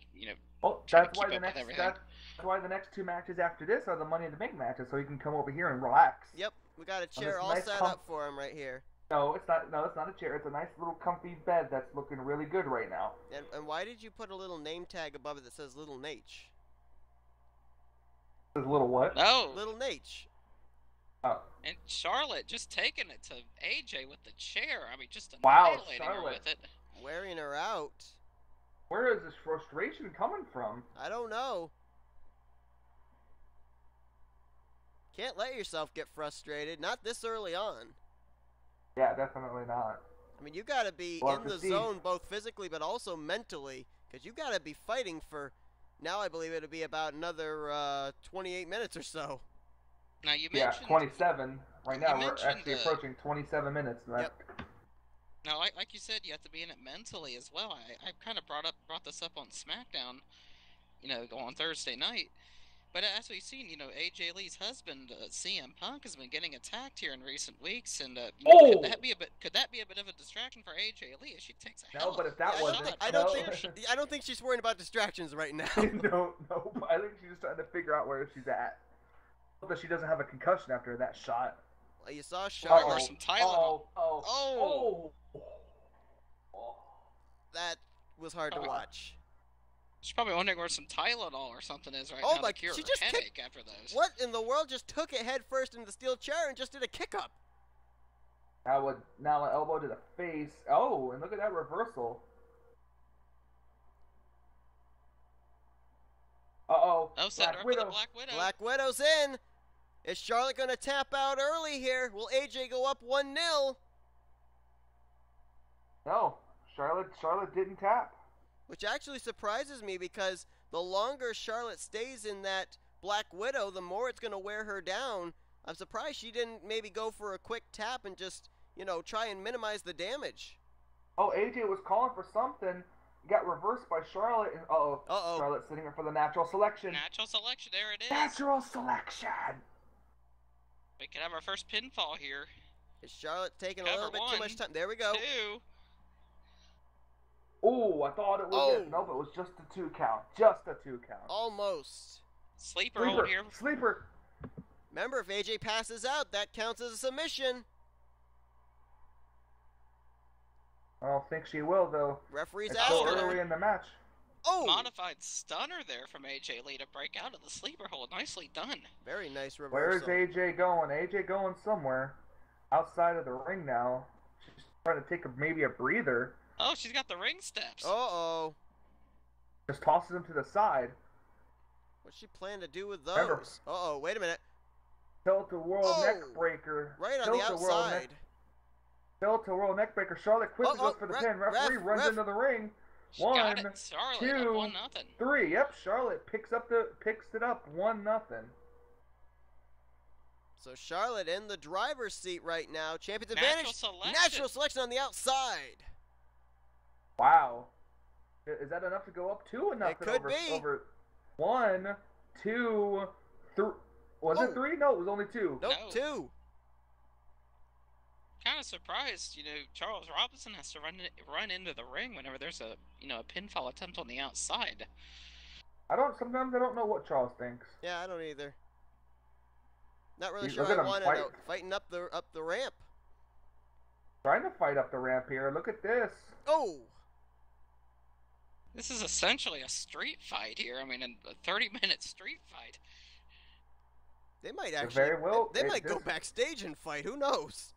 that's why the next two matches after this are the Money in the Bank matches, so he can come over here and relax. Yep, we got a chair all set up for him right here. No, it's not. No, it's not a chair. It's a nice little comfy bed that's looking really good right now. And why did you put a little name tag above it that says Little Nate? Says little what? No. Little Nate. Oh. And Charlotte just taking it to AJ with the chair. I mean, just annihilating her with it. Wearing her out. Where is this frustration coming from? I don't know. Can't let yourself get frustrated. Not this early on. Yeah, definitely not. I mean, you got to be in the zone both physically but also mentally, because you got to be fighting for, now I believe it'll be about another 28 minutes or so. Now you mentioned... Yeah, 27. Right now we're actually approaching 27 minutes. Yep. Now, like you said, you have to be in it mentally as well. I kind of brought this up on SmackDown, on Thursday night. But as we've seen, AJ Lee's husband, CM Punk, has been getting attacked here in recent weeks, and could that be a bit of a distraction for AJ Lee as she takes a hell? No, but if that wasn't, I don't think she's worried about distractions right now. no, I think she's just trying to figure out where she's at. Hope that she doesn't have a concussion after that shot. You saw Charlotte. Some Tylenol. Oh. That was hard to watch. She's probably wondering where some Tylenol or something is right now to cure her headache after those. What in the world? Just took it head first into the steel chair and just did a kick up. Now an elbow to the face. Oh, and look at that reversal. Uh-oh. Oh, set her up for the Black Widow. Black Widow's in. Is Charlotte going to tap out early here? Will AJ go up 1-0? No, Charlotte didn't tap. Which actually surprises me, because the longer Charlotte stays in that Black Widow, the more it's going to wear her down. I'm surprised she didn't maybe go for a quick tap and just, try and minimize the damage. Oh, AJ was calling for something. Got reversed by Charlotte. And uh-oh. Charlotte sitting up for the natural selection. Natural selection, there it is. Natural selection. We could have our first pinfall here. Is Charlotte taking a little bit too much time? There we go. 2. Oh, I thought it was it. Nope, it was just a 2 count. Just a 2 count. Almost. Sleeper hold here. Sleeper. Remember, if AJ passes out, that counts as a submission. I don't think she will, though. Referee's it's asking so early in the match. Oh! Modified stunner there from AJ Lee to break out of the sleeper hold. Nicely done. Very nice reversal. Where's AJ going? AJ going somewhere. Outside of the ring now. She's trying to take maybe a breather. Oh, she's got the ring steps. Uh-oh. Just tosses him to the side. What's she plan to do with those? Uh-oh, wait a minute. Tilt-a-whirl neck breaker. Right on the outside. Tilt-a-whirl neck breaker. Charlotte quickly goes for the pin. Referee runs into the ring. She 1, got it. Charlotte, 2, 1-0. 3. Yep, Charlotte picks it up 1-0. So Charlotte in the driver's seat right now. Champion's advantage. Natural selection on the outside. Wow. Is that enough to go up 2-0? It could be. Over 1, 2, 3. Was it 3? No, it was only 2. Nope, 2. Kind of surprised, Charles Robinson has to run into the ring whenever there's a pinfall attempt on the outside. Sometimes I don't know what Charles thinks. Yeah, I don't either. Not really Look sure at I him wanted fighting up the ramp. Trying to fight up the ramp here. Look at this. Oh! This is essentially a street fight here. I mean, a 30-minute street fight. They might actually. Very well. They might go backstage and fight. Who knows?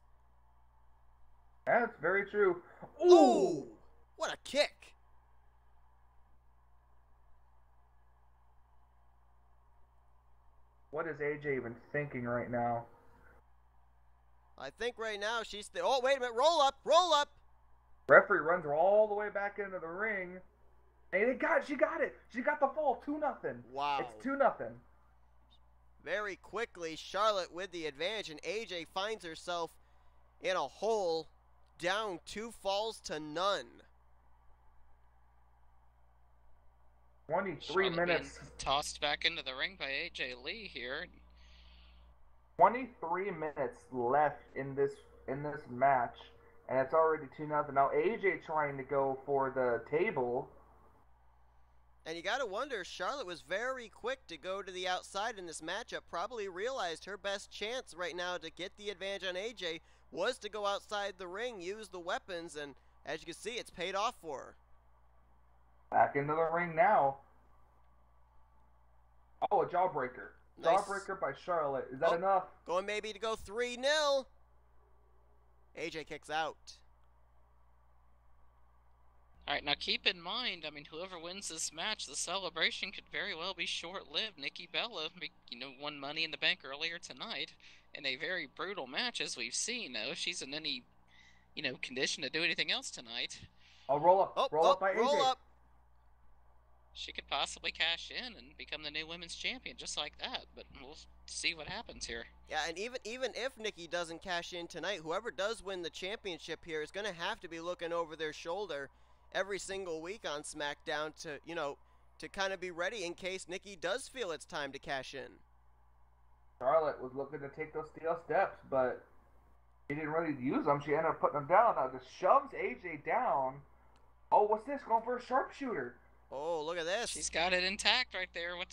That's very true. Ooh! Ooh! What a kick! What is AJ even thinking right now? I think right now she's. Oh, wait a minute! Roll up! Roll up! Referee runs her all the way back into the ring. And she got it. She got the fall. 2-0. Wow. It's 2-0. Very quickly, Charlotte with the advantage, and AJ finds herself in a hole, down 2 falls to none. 23 Charlotte minutes. being tossed back into the ring by AJ Lee here. 23 minutes left in this match, and it's already 2-0. Now AJ trying to go for the table. And you got to wonder, Charlotte was very quick to go to the outside in this matchup, probably realized her best chance right now to get the advantage on AJ was to go outside the ring, use the weapons, and as you can see, it's paid off for her. Back into the ring now. Oh, a jawbreaker. Nice. Jawbreaker by Charlotte. Is that enough? Going maybe to go 3-0. AJ kicks out. Alright, now keep in mind, I mean, whoever wins this match, the celebration could very well be short-lived. Nikki Bella, won Money in the Bank earlier tonight in a very brutal match, as we've seen. Now, if she's in any, condition to do anything else tonight... Oh, roll up. Roll up by AJ. Roll up. She could possibly cash in and become the new women's champion just like that, but we'll see what happens here. Yeah, and even if Nikki doesn't cash in tonight, whoever does win the championship here is going to have to be looking over their shoulder every single week on SmackDown to kind of be ready in case Nikki does feel it's time to cash in. Charlotte was looking to take those steel steps, but she didn't really use them. She ended up putting them down. Now just shoves AJ down. Oh, what's this? Going for a sharpshooter. Oh, look at this. She's got it intact right there. Well,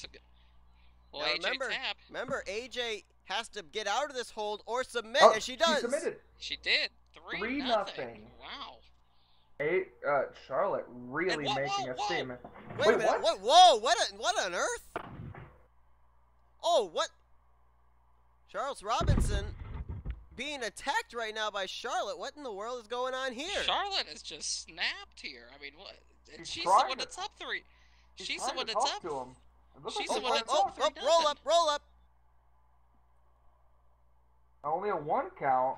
now, AJ tap. Remember, AJ has to get out of this hold or submit, and she does. She submitted. She did. 3-0. Wow. Charlotte really making a statement. Wait a minute. What? Whoa! What on earth? Oh, what? Charles Robinson being attacked right now by Charlotte. What in the world is going on here? Charlotte is just snapped here. I mean, what? She's the one that's up 3. She's the one that's up. She's the one that's up 3. Roll up. Only a 1 count.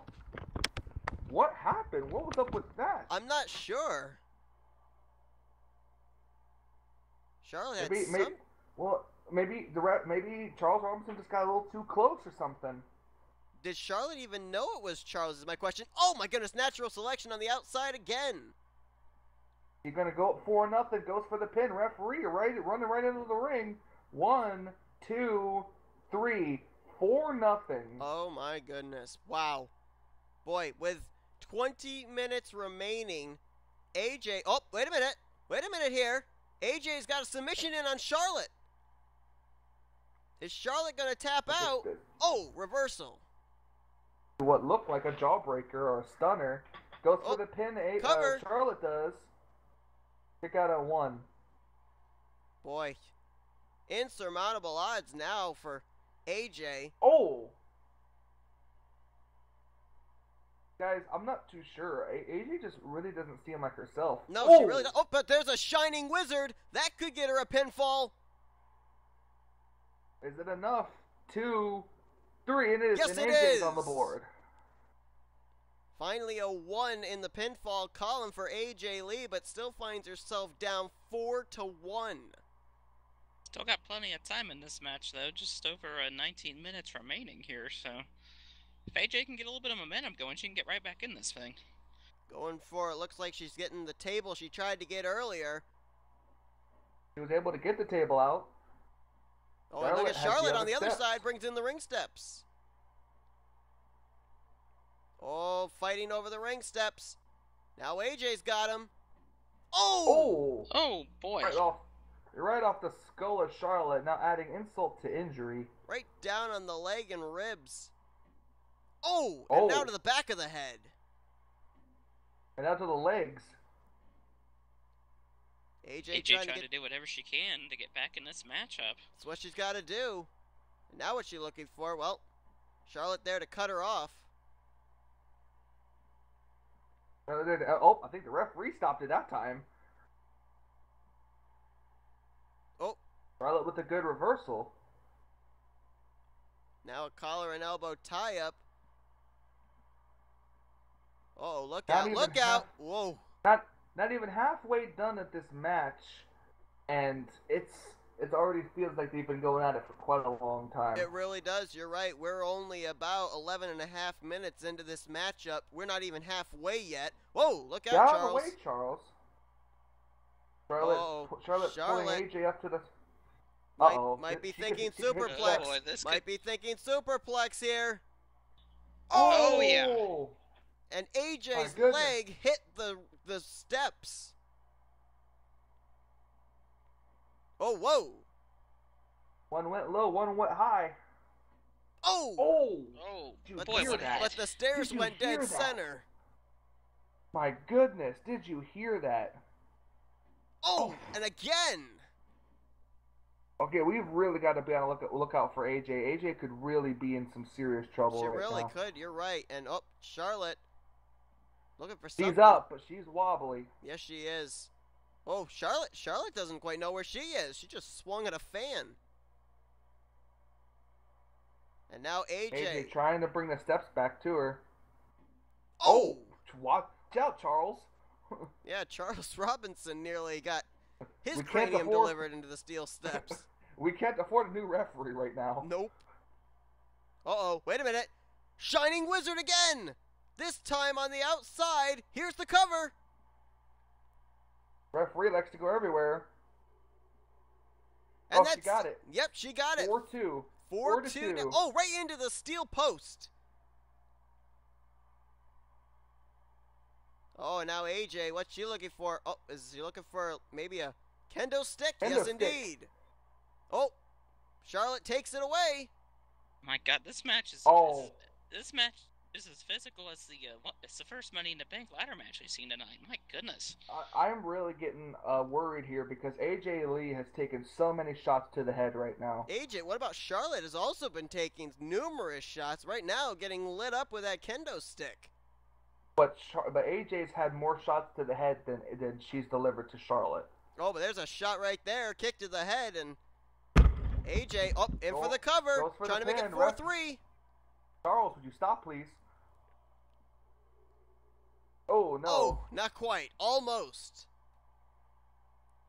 What happened? What was up with that? I'm not sure. Charlotte had maybe Charles Robinson just got a little too close or something. Did Charlotte even know it was Charles is my question. Oh my goodness, natural selection on the outside again. You're going to go 4-0, goes for the pin. Referee, running right into the ring. 1, 2, 3, 4-0. Oh my goodness. Wow. Boy, with 20 minutes remaining, AJ... Oh, wait a minute here. AJ's got a submission in on Charlotte. Is Charlotte going to tap out? Oh, reversal. What looked like a jawbreaker or a stunner. Goes for the pin. Cover. Charlotte does. Kick out at 1. Boy, insurmountable odds now for AJ. Oh! Guys, I'm not too sure. AJ just really doesn't seem like herself. No, she really doesn't. Oh, but there's a shining wizard. That could get her a pinfall. Is it enough? 2, 3, and it is. Yes, and it AJ's is. on the board. Finally a 1 in the pinfall column for AJ Lee, but still finds herself down 4-1. Still got plenty of time in this match, though. Just over 19 minutes remaining here, so... If AJ can get a little bit of momentum going, she can get right back in this thing. Going for it. Looks like she's getting the table she tried to get earlier. She was able to get the table out. Oh, and look at Charlotte on the other side, brings in the ring steps. Oh, fighting over the ring steps. Now AJ's got him. Oh! Oh, boy. Right off. right off the skull of Charlotte, now adding insult to injury. Right down on the leg and ribs. Oh, and now to the back of the head. And out to the legs. AJ trying to do whatever she can to get back in this matchup. That's what she's got to do. And now what's she looking for? Well, Charlotte there to cut her off. Oh, I think the referee stopped it that time. Oh. Charlotte with a good reversal. Now a collar and elbow tie-up. Oh, look out, look out. Whoa. Not even halfway done at this match, and it already feels like they've been going at it for quite a long time. It really does. You're right. We're only about 11 and a half minutes into this matchup. We're not even halfway yet. Whoa, look out, Get out Charles. of the way, Charles. Charlotte pulling AJ up to the... Might be thinking superplex. Might be thinking superplex here. Oh, yeah. And AJ's My leg hit the steps. Oh, whoa. One went low, one went high. Oh! But but the stairs went dead center. My goodness, did you hear that? Oh, and again. Okay, we've really got to be on the lookout for AJ. AJ could really be in some serious trouble right now. She really could, you're right. And, Charlotte. Looking for something. She's up, but she's wobbly. Yes, she is. Oh, Charlotte doesn't quite know where she is. She just swung at a fan. And now AJ trying to bring the steps back to her. Oh! Watch out, Charles. Yeah, Charles Robinson nearly got his cranium delivered into the steel steps. We can't afford a new referee right now. Nope. Uh-oh, wait a minute. Shining Wizard again! This time on the outside. Here's the cover. Referee likes to go everywhere. And she got it. Yep, she got it. 4-2. 4-2. Oh, right into the steel post. Oh, and now AJ, what's she looking for? Oh, is she looking for maybe a kendo stick? Yes, indeed. Oh, Charlotte takes it away. My God, this match is as physical as it's the first Money in the Bank ladder match we've seen tonight. My goodness. I'm really getting worried here because AJ Lee has taken so many shots to the head right now. AJ, what about Charlotte? Has also been taking numerous shots right now, getting lit up with that kendo stick. But AJ's had more shots to the head than she's delivered to Charlotte. Oh, but there's a shot right there, kick to the head, and AJ for the cover, trying to make it 4-3. Charles, would you stop, please? Oh, no. Oh, not quite. Almost.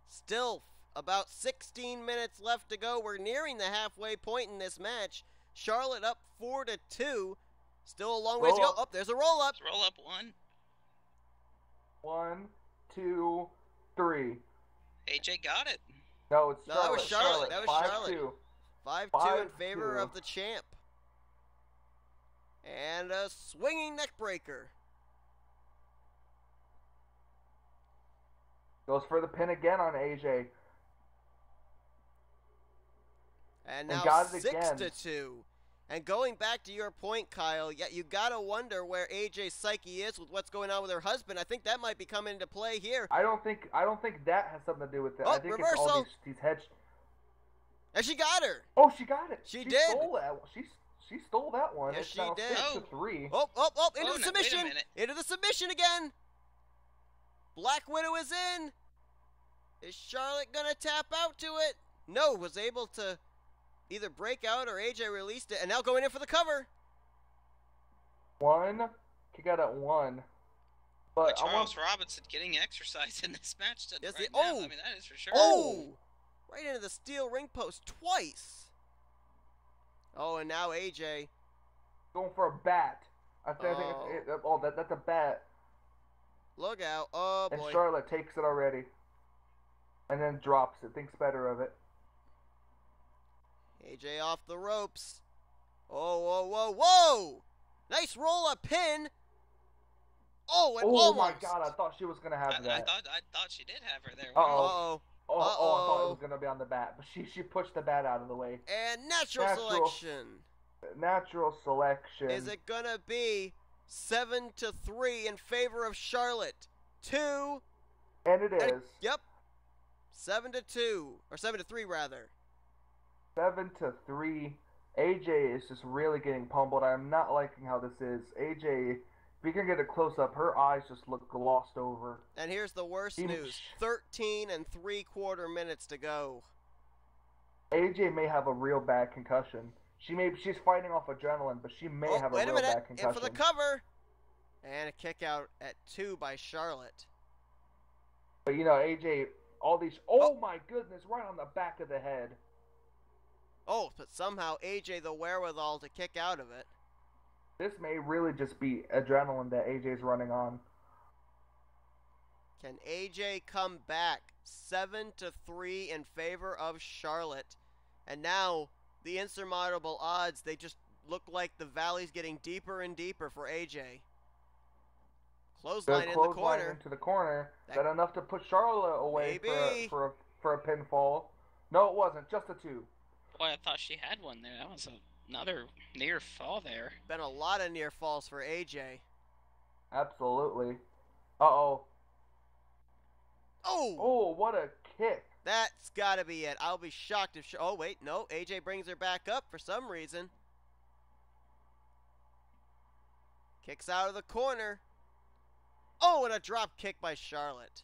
Still about 16 minutes left to go. We're nearing the halfway point in this match. Charlotte up 4-2. Still a long way to go. Oh, there's a roll-up. Roll up one. 1, 2, 3. AJ got it. No, it's Charlotte. No, that was Charlotte. That was Charlotte. 5-2 in favor of the champ. And a swinging neck breaker. Goes for the pin again on AJ. And now 6-2. And going back to your point, Kyle, yeah, you gotta wonder where AJ's psyche is with what's going on with her husband. I think that might be coming into play here. I don't think that has something to do with it. Oh, I think reversal. It's all these heads. And she got her. Oh, she got it. She did. Stole that. She stole that one. Yes, it's she now did. 6-3. Into the submission. Into the submission again. Black Widow is in. Is Charlotte gonna tap out to it? No, was able to either break out or AJ released it, and now going in for the cover. Kick out at 1. But Charles Robinson getting exercise in this match now. I mean, that is for sure. Oh! Right into the steel ring post twice. Oh, and now AJ going for a bat. I think that's a bat. Look out. Oh, boy. And Charlotte takes it already. And then drops it. Thinks better of it. AJ off the ropes. Oh, whoa, whoa, whoa! Nice roll-up pin. Oh, and almost. My God! I thought she was gonna have that. I thought she did have her there. Uh-oh. Oh, I thought it was gonna be on the bat, but she pushed the bat out of the way. And natural selection. Natural selection. Is it gonna be 7-3 in favor of Charlotte? 2. And it is. Yep. 7-2 or 7-3 rather. 7-3. AJ is just really getting pummeled. I'm not liking how this is. AJ, if you can get a close up, her eyes just look glossed over. And here's the worst news: 13 3/4 minutes to go. AJ may have a real bad concussion. She's fighting off adrenaline, but she may have a real bad concussion. In for the cover, and a kick out at 2 by Charlotte. But you know, AJ, all these. Oh my goodness! Right on the back of the head. Oh, but somehow AJ the wherewithal to kick out of it. This may really just be adrenaline that AJ's running on. Can AJ come back? 7-3 in favor of Charlotte. And now, the insurmountable odds, they just look like the valley's getting deeper and deeper for AJ. Clothesline in the corner. Into the corner. Is that enough to put Charlotte away for a pinfall? No, it wasn't. Just a 2. Boy, I thought she had one there. That was another near fall there. Been a lot of near falls for AJ. Absolutely. Uh-oh. Oh, what a kick. That's got to be it. I'll be shocked if oh, wait, no. AJ brings her back up for some reason. Kicks out of the corner. Oh, and a drop kick by Charlotte.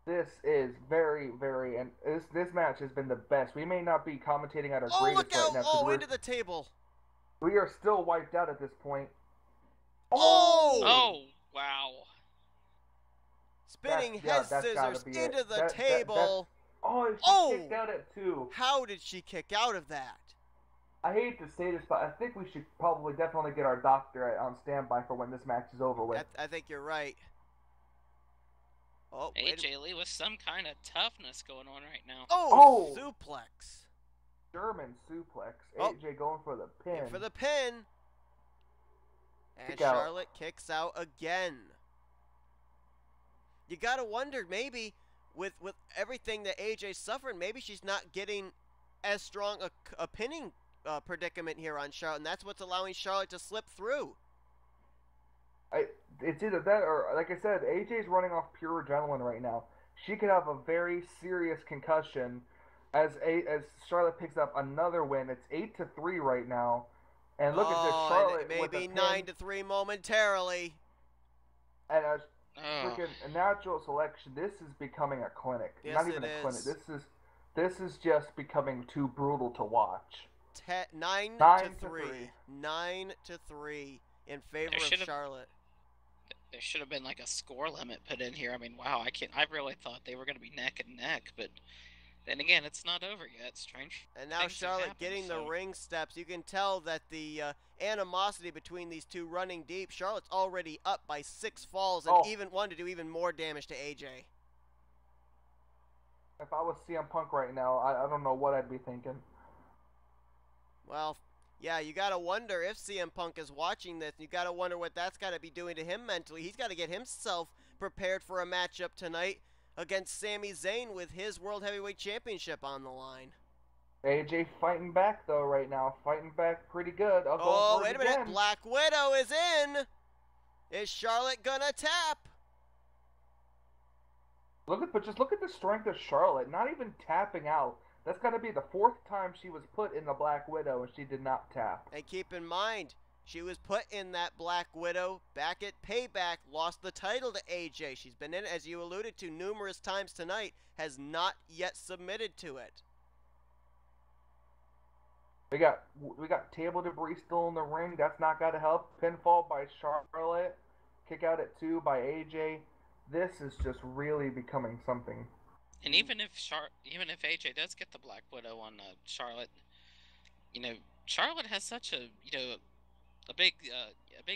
This is very, very, and this match has been the best. We may not be commentating at our greatest right now. Oh, into the table. We are still wiped out at this point. Oh, wow. Spinning head scissors into the table. She kicked out at 2. How did she kick out of that? I hate to say this, but I think we should probably definitely get our doctor on standby for when this match is over with. I think you're right. Oh, AJ Lee with some kind of toughness going on right now. Oh, suplex. German suplex. AJ going for the pin. In for the pin. And Charlotte kicks out again. You gotta wonder, maybe with everything that AJ's suffering, maybe she's not getting as strong a pinning predicament here on Charlotte, and that's what's allowing Charlotte to slip through. It's either that or, like I said, AJ's running off pure adrenaline right now. She could have a very serious concussion as Charlotte picks up another win. It's 8-3 right now. And look at this, Charlotte maybe 9-3 momentarily. And as freaking a natural selection, this is becoming a clinic. Yes, not even a clinic. This is just becoming too brutal to watch. 9-3. 9-3 in favor of Charlotte. There should have been like a score limit put in here. I mean, wow, I really thought they were going to be neck and neck, but then again, it's not over yet. It's strange. And now Charlotte getting the ring steps. You can tell that the animosity between these two running deep. Charlotte's already up by 6 falls and even wanted to do even more damage to AJ. If I was CM Punk right now, I don't know what I'd be thinking. Well, yeah, you got to wonder if CM Punk is watching this. You got to wonder what that's got to be doing to him mentally. He's got to get himself prepared for a matchup tonight against Sami Zayn with his World Heavyweight Championship on the line. AJ fighting back, though, right now. Fighting back pretty good. Wait a minute. Black Widow is in. Is Charlotte going to tap? Just look at the strength of Charlotte. Not even tapping out. That's got to be the 4th time she was put in the Black Widow and she did not tap. And keep in mind, she was put in that Black Widow back at Payback, lost the title to AJ. She's been in it, as you alluded to, numerous times tonight, has not yet submitted to it. We got table debris still in the ring. That's not got to help. Pinfall by Charlotte. Kick out at 2 by AJ. This is just really becoming something. And even if AJ does get the Black Widow on Charlotte, Charlotte has such a big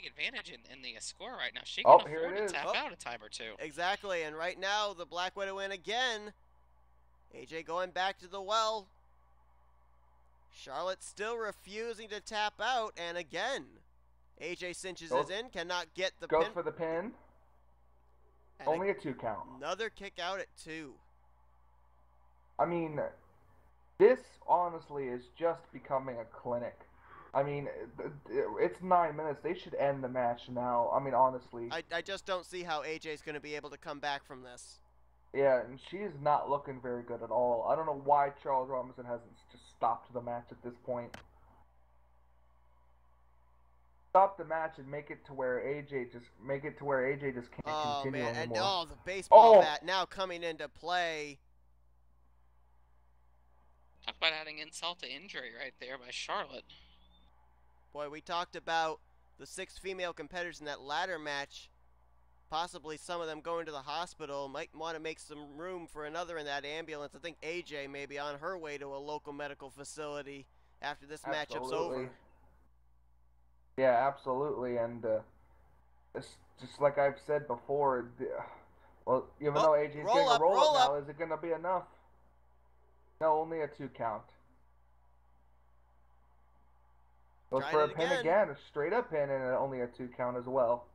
advantage in the score right now. She can afford to tap out a time or two. Exactly, and right now the Black Widow in again. AJ going back to the well. Charlotte still refusing to tap out, and again, AJ cinches his in, cannot get the pin. Goes for the pin. And only a 2 count. Another kick out at 2. I mean, this honestly is just becoming a clinic. I mean, it's 9 minutes. They should end the match now. I mean, honestly. I just don't see how AJ's going to be able to come back from this. Yeah, and she's not looking very good at all. I don't know why Charles Robinson hasn't just stopped the match at this point. Stop the match and make it to where AJ just can't continue anymore. And the baseball bat now coming into play. Talk about adding insult to injury right there by Charlotte. Boy, we talked about the 6 female competitors in that ladder match. Possibly some of them going to the hospital. Might want to make some room for another in that ambulance. I think AJ may be on her way to a local medical facility after this matchup's over. Yeah, absolutely. And it's just like I've said before, well, even though AJ's getting a roll-up now, is it going to be enough? No, only a 2 count. Goes for a pin again, a straight-up pin, and only a 2 count as well.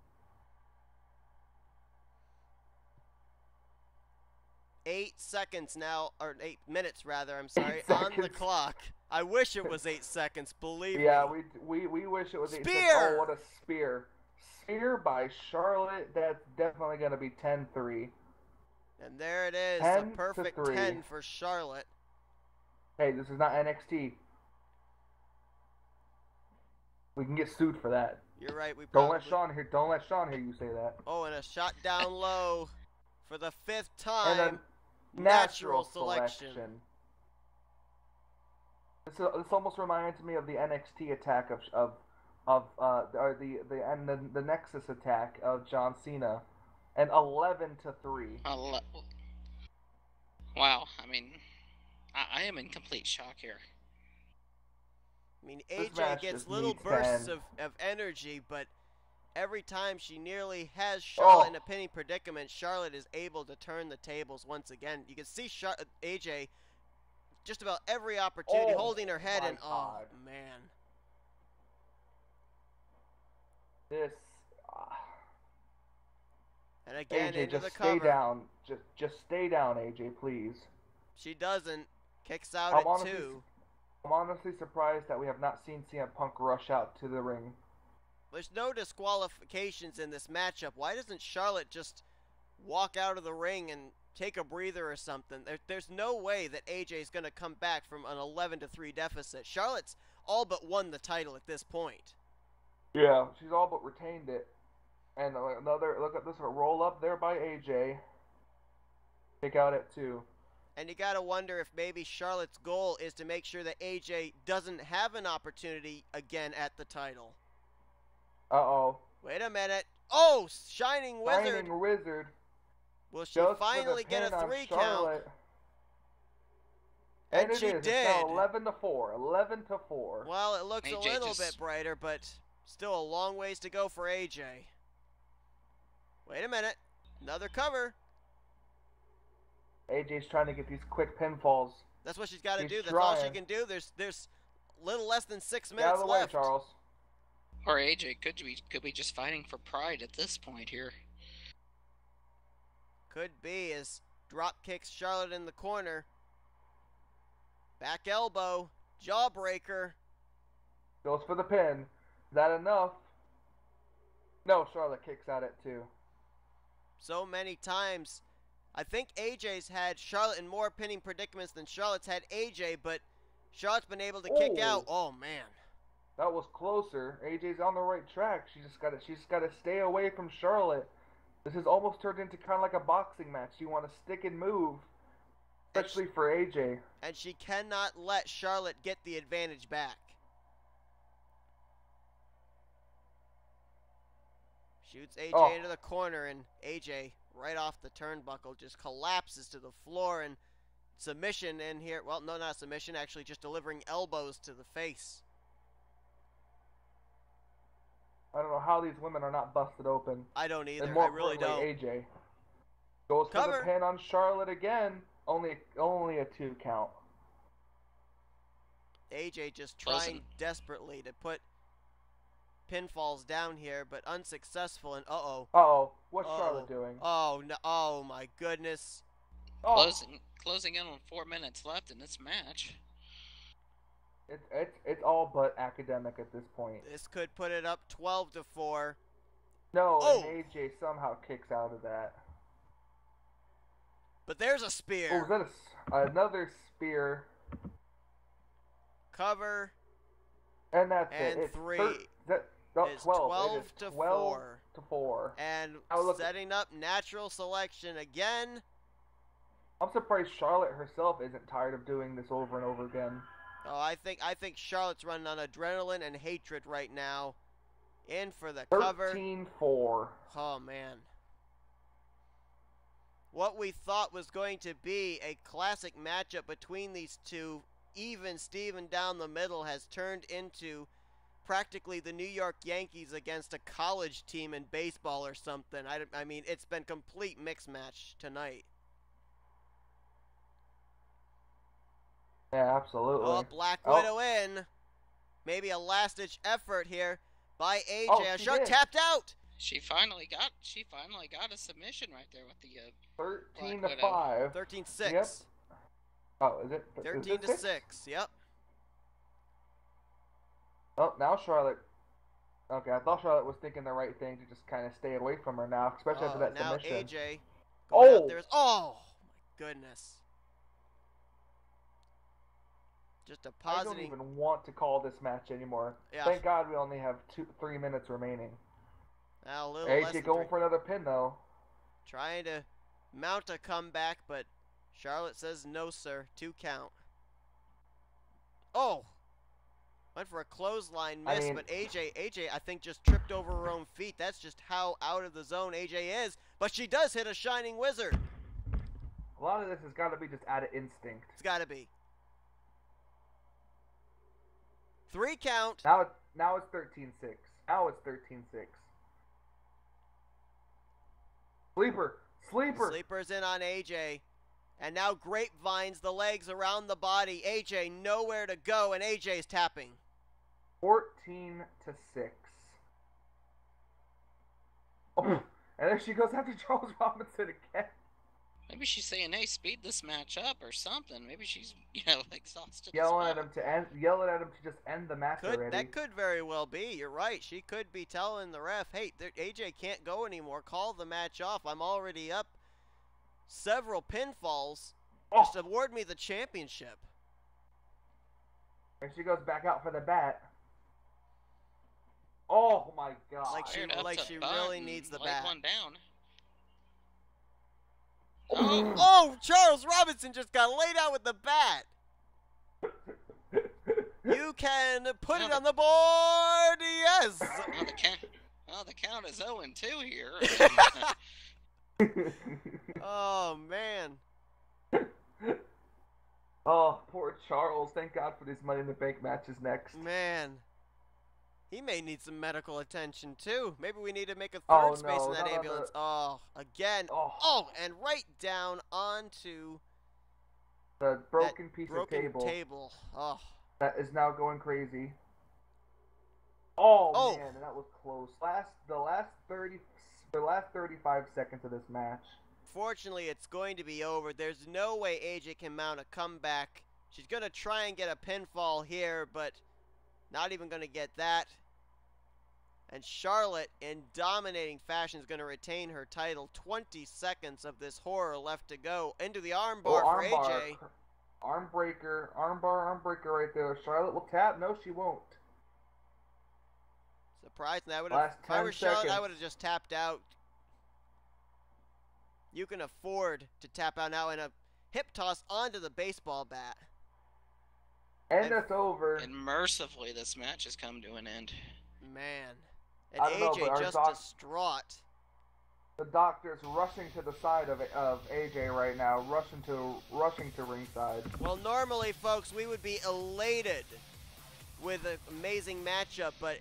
8 seconds now, or 8 minutes rather, I'm sorry, on the clock. I wish it was 8 seconds, believe me. Yeah, we wish it was 8 seconds. Oh, what a spear. Spear by Charlotte. That's definitely going to be 10-3. And there it is, a perfect 10 for Charlotte. Hey, this is not NXT. We can get sued for that. You're right. Don't let Sean hear you say that. Oh, and a shot down low for the 5th time. And a natural selection. This almost reminds me of the NXT attack the Nexus attack of John Cena, and 11-3. Wow. I mean, I am in complete shock here. I mean, AJ gets little bursts of energy, but every time she nearly has Charlotte in a pinning predicament, Charlotte is able to turn the tables once again. You can see AJ just about every opportunity holding her head, and oh man. This. And again, AJ, into the just cover. Stay down. Just stay down, AJ, please. She doesn't. Kicks out at 2. I'm honestly surprised that we have not seen CM Punk rush out to the ring. There's no disqualifications in this matchup. Why doesn't Charlotte just walk out of the ring and take a breather or something? There's no way that AJ is going to come back from an 11-3 deficit. Charlotte's all but won the title at this point. Yeah, she's all but retained it. And another, look at this, a roll up there by AJ. Kick out at 2. And you got to wonder if maybe Charlotte's goal is to make sure that AJ doesn't have an opportunity again at the title. Uh-oh. Wait a minute. Oh, Shining Wizard. Shining Wizard. Will she finally get a 3 count? And she did. It's now 11-4. 11-4. Well, it looks AJ a little bit brighter, but still a long ways to go for AJ. Wait a minute. Another cover. AJ's trying to get these quick pinfalls. That's what she's got to do. That's all she can do. There's little less than 6 minutes left. Get out of the way, left. Charles. Or AJ could be just fighting for pride at this point here. Could be, as drop kicks Charlotte in the corner. Back elbow, jawbreaker. Goes for the pin. Is that enough? No, Charlotte kicks out at 2. So many times. I think AJ's had Charlotte in more pinning predicaments than Charlotte's had AJ, but Charlotte's been able to kick out. Oh man. That was closer. AJ's on the right track. She's just gotta stay away from Charlotte. This has almost turned into kind of like a boxing match. You want to stick and move, especially for AJ. And she cannot let Charlotte get the advantage back. Shoots AJ into the corner, and AJ right off the turnbuckle just collapses to the floor, and submission in here. Well, no, not submission, actually just delivering elbows to the face. I don't know how these women are not busted open. I don't either. And more I really don't. AJ goes for the pin on Charlotte again. Only a 2 count. AJ just trying desperately to put pinfalls down here, but unsuccessful. And what's Charlotte doing? Oh no! Oh my goodness! Oh, Closing in on 4 minutes left in this match. it's all but academic at this point. This could put it up 12-4. No, Oh! and AJ somehow kicks out of that. But there's a Oh, spear. is that another spear? Cover. And that's And it. It's 3. It's 12. It is 12 to 12 4. to 4. And Oh, look. setting up natural selection again. I'm surprised Charlotte herself isn't tired of doing this over and over again. Oh, I think Charlotte's running on adrenaline and hatred right now. In for the cover. 13-4. Oh, man. What we thought was going to be a classic matchup between these two, even Steven down the middle, has turned into practically the New York Yankees against a college team in baseball or something. I mean, it's been complete mixed match tonight. Yeah, absolutely. Oh, Black Widow in. Maybe a last-ditch effort here by AJ. Oh, A she shot did. tapped out. She finally got a submission right there with the 13 Black to 5. 13-6. Yep. Oh, is it? 13 to 6. Yep. Oh, now Charlotte. Okay, I thought Charlotte was thinking the right thing to just kind of stay away from her now, especially after that now submission. AJ. Going Oh! out there. Oh, my goodness. Just a I positive. don't even want to call this match anymore. Yeah. Thank God we only have 3 minutes remaining. Now a little less AJ than going 3. for another pin though. Trying to mount a comeback, but Charlotte says no, sir. 2 count. Oh! Went for a clothesline miss, I mean- but AJ, I think, just tripped over her own feet. That's just how out of the zone AJ is. But she does hit a Shining Wizard. A lot of this has got to be just out of instinct. It's got to be. 3 count. Now it's 13-6. Now it's 13-6. Sleeper. Sleeper's in on AJ. And now grapevines the legs around the body. AJ nowhere to go, and AJ's tapping. 14-6. Oh, and there she goes after Charles Robinson again. Maybe she's saying, "Hey, speed this match up" or something. Maybe she's exhausted. Yelling as at well. him to just end the match already. That could very well be. You're right. She could be telling the ref, "Hey, AJ can't go anymore. Call the match off. I'm already up several pinfalls. Just award me the championship." And she goes back out for the bat. Oh my God! Like she Fired up to really button, needs the laid bat. one down. Oh, Charles Robinson just got laid out with the bat. You can put it on the board. Yes. The count is 0-2 here. Oh man. Oh, poor Charles. Thank God for these Money in the Bank matches next. Man. He may need some medical attention too. Maybe we need to make a Oh, third space no, in that not on ambulance. the- Oh, again. Oh. Oh, and right down onto The broken that piece broken of table Oh. that is now going crazy. Oh, Oh. man, that was close. The last 35 seconds of this match. Fortunately, it's going to be over. There's no way AJ can mount a comeback. She's going to try and get a pinfall here, but not even going to get that. And Charlotte, in dominating fashion, is going to retain her title. 20 seconds of this horror left to go. Into the armbar for AJ. Arm breaker right there. Charlotte will tap. No, she won't. Surprising. If Last I 10 were Charlotte, I seconds. would have just tapped out. You can afford to tap out now, and a hip toss onto the baseball bat. And that's over. And mercifully, this match has come to an end. Man. And I don't know, but AJ our just distraught. The doctor's rushing to the side of AJ right now, rushing to ringside. Well, normally, folks, we would be elated with an amazing matchup, but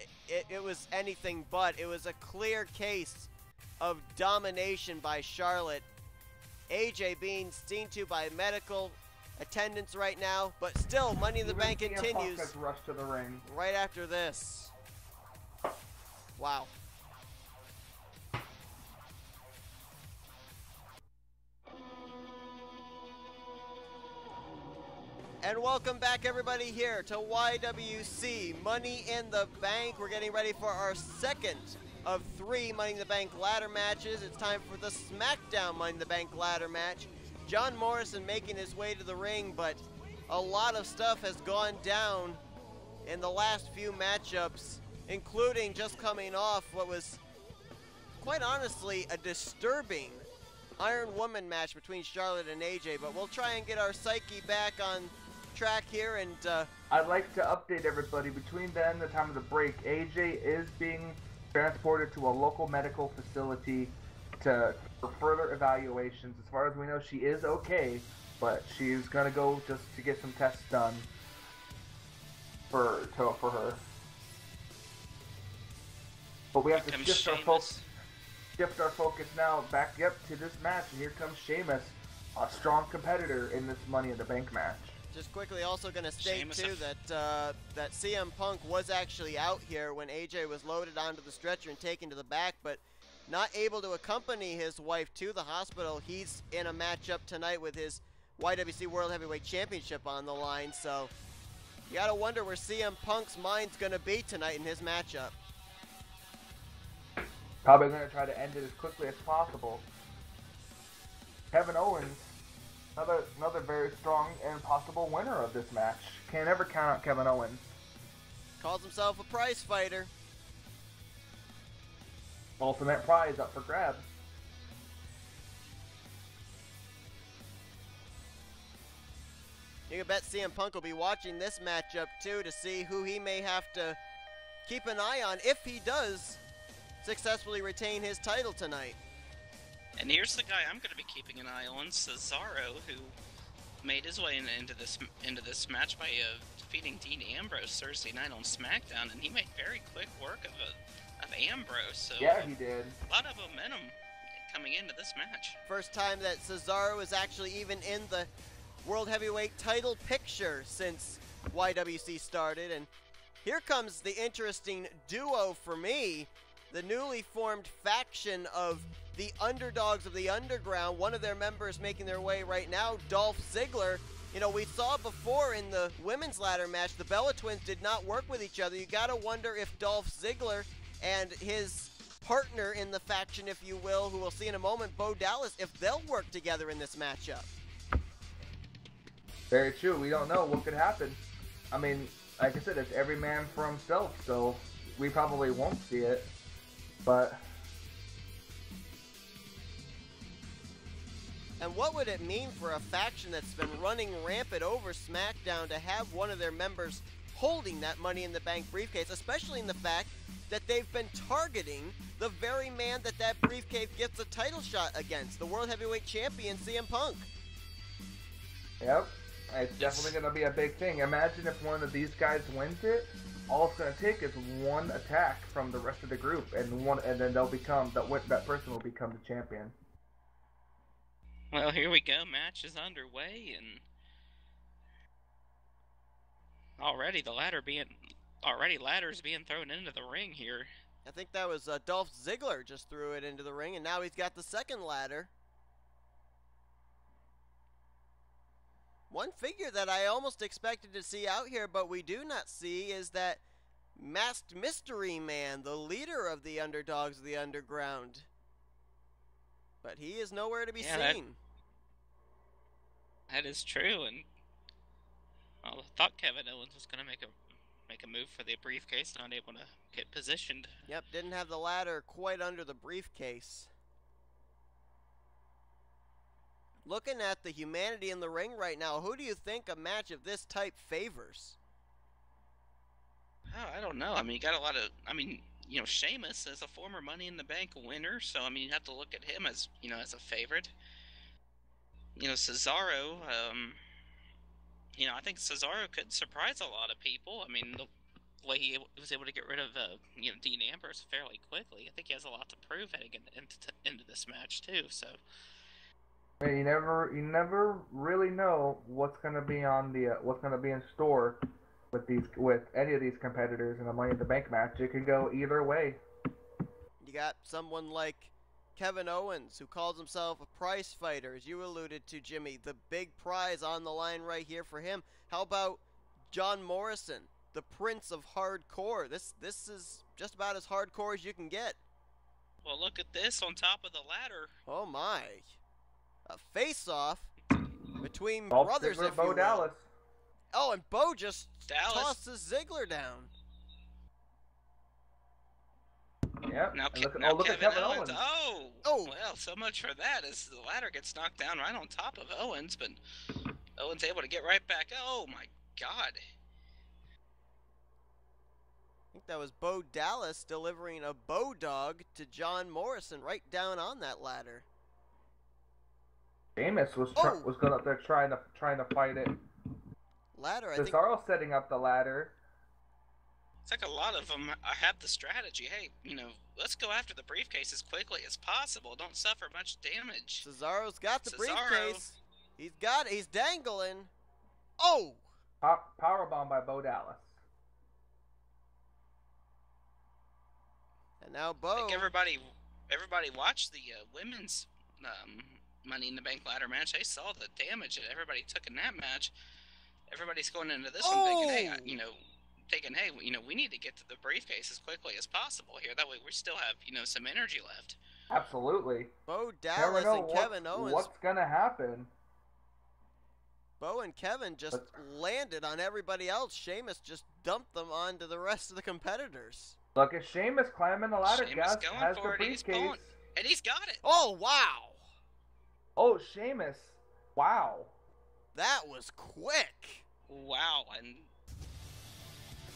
it was anything but. It was a clear case of domination by Charlotte. AJ being seen to by medical attendants right now, but still, Money in the Bank CM Punk continues has rushed to the ring. right after this. Wow. And welcome back, everybody, here to y.W.c Money in the Bank. We're getting ready for our second of 3 Money in the Bank ladder matches. It's time for the SmackDown Money in the Bank ladder match. John Morrison making his way to the ring, but a lot of stuff has gone down in the last few matchups, including just coming off what was, quite honestly, a disturbing Iron Woman match between Charlotte and AJ. But we'll try and get our psyche back on track here, and I'd like to update everybody. Between then and the time of the break, AJ is being transported to a local medical facility for further evaluations. As far as we know, she is okay, but she's gonna go just to get some tests done for her. But we have to shift our focus now back to this match, and here comes Sheamus, a strong competitor in this Money in the Bank match. Just quickly, also going to state too that CM Punk was actually out here when AJ was loaded onto the stretcher and taken to the back, but not able to accompany his wife to the hospital. He's in a matchup tonight with his y.W.c World Heavyweight Championship on the line, so you got to wonder where CM Punk's mind's going to be tonight in his matchup. Probably going to try to end it as quickly as possible. Kevin Owens, another very strong and possible winner of this match. Can't ever count out Kevin Owens. Calls himself a prize fighter. Ultimate prize up for grabs. You can bet CM Punk will be watching this matchup too to see who he may have to keep an eye on if he does successfully retain his title tonight. And here's the guy I'm going to be keeping an eye on, Cesaro, who made his way into this match by defeating Dean Ambrose Thursday night on SmackDown, and he made very quick work of Ambrose. So yeah, he did. A lot of momentum coming into this match. First time that Cesaro is actually even in the World Heavyweight title picture since y.W.c started, and here comes the interesting duo for me, the newly formed faction of the Underdogs of the Underground. One of their members making their way right now, Dolph Ziggler. You know, we saw before in the women's ladder match, the Bella Twins did not work with each other. You gotta wonder if Dolph Ziggler and his partner in the faction, if you will, who we'll see in a moment, Bo Dallas, if they'll work together in this matchup. Very true. We don't know what could happen. I mean, like I said, it's every man for himself, so we probably won't see it. But and what would it mean for a faction that's been running rampant over SmackDown to have one of their members holding that Money in the Bank briefcase, especially in the fact that they've been targeting the very man that briefcase gets a title shot against, the World Heavyweight Champion, CM Punk. Yep, it's definitely going to be a big thing. Imagine if one of these guys wins it. All it's going to take is one attack from the rest of the group, and then they'll become that person will become the champion. Well, here we go. Match is underway, and already ladders being thrown into the ring here. I think that was Dolph Ziggler just threw it into the ring, and now he's got the second ladder. One figure that I almost expected to see out here, but we do not see, is that Masked Mystery Man, the leader of the Underdogs of the Underground. But he is nowhere to be seen. That is true, and I thought Kevin Owens was going to make a move for the briefcase, not able to get positioned. Yep, didn't have the ladder quite under the briefcase. Looking at the humanity in the ring right now, who do you think a match of this type favors? Oh, I don't know. I mean, you got a lot of... I mean, you know, Sheamus is a former Money in the Bank winner, so, I mean, you have to look at him as, you know, as a favorite. You know, Cesaro, you know, I think Cesaro could surprise a lot of people. I mean, the way he was able to get rid of, you know, Dean Ambrose fairly quickly. I think he has a lot to prove heading into this match, too, so... You never really know what's gonna be in store with any of these competitors in a Money in the Bank match. It could go either way. You got someone like Kevin Owens, who calls himself a prize fighter, as you alluded to, Jimmy. The big prize on the line right here for him. How about John Morrison, the Prince of Hardcore? This is just about as hardcore as you can get. Well, look at this on top of the ladder. Oh my. A face-off between brothers, Ziggler, if Bo you will. Dallas. Oh, and Bo just Dallas. tosses Ziggler down. Yep. Now, And look now at Kevin Owens. Oh, Oh. well, so much for that. As the ladder gets knocked down right on top of Owens, but Owens able to get right back. Oh my God. I think that was Bo Dallas delivering a Bo Dog to John Morrison right down on that ladder. Sheamus was going up there trying to fight it. Ladder, I think. Cesaro setting up the ladder. It's like a lot of them have the strategy. Hey, let's go after the briefcase as quickly as possible. Don't suffer much damage. Cesaro's got the Cesaro. briefcase. He's dangling. Oh! Powerbomb by Bo Dallas. And now I Bo. think everybody watched the women's Money in the Bank ladder match. They saw the damage that everybody took in that match. Everybody's going into this one thinking, hey, we need to get to the briefcase as quickly as possible here. That way we still have, some energy left. Absolutely. Bo Dallas and Kevin Owens. What's going to happen? Bo and Kevin just landed on everybody else. Sheamus just dumped them onto the rest of the competitors. Look at Sheamus climbing the ladder. Sheamus Guys going has for the it. He's briefcase. pulling, and he's got it. Oh, wow. Oh, Sheamus. Wow. That was quick. Wow, and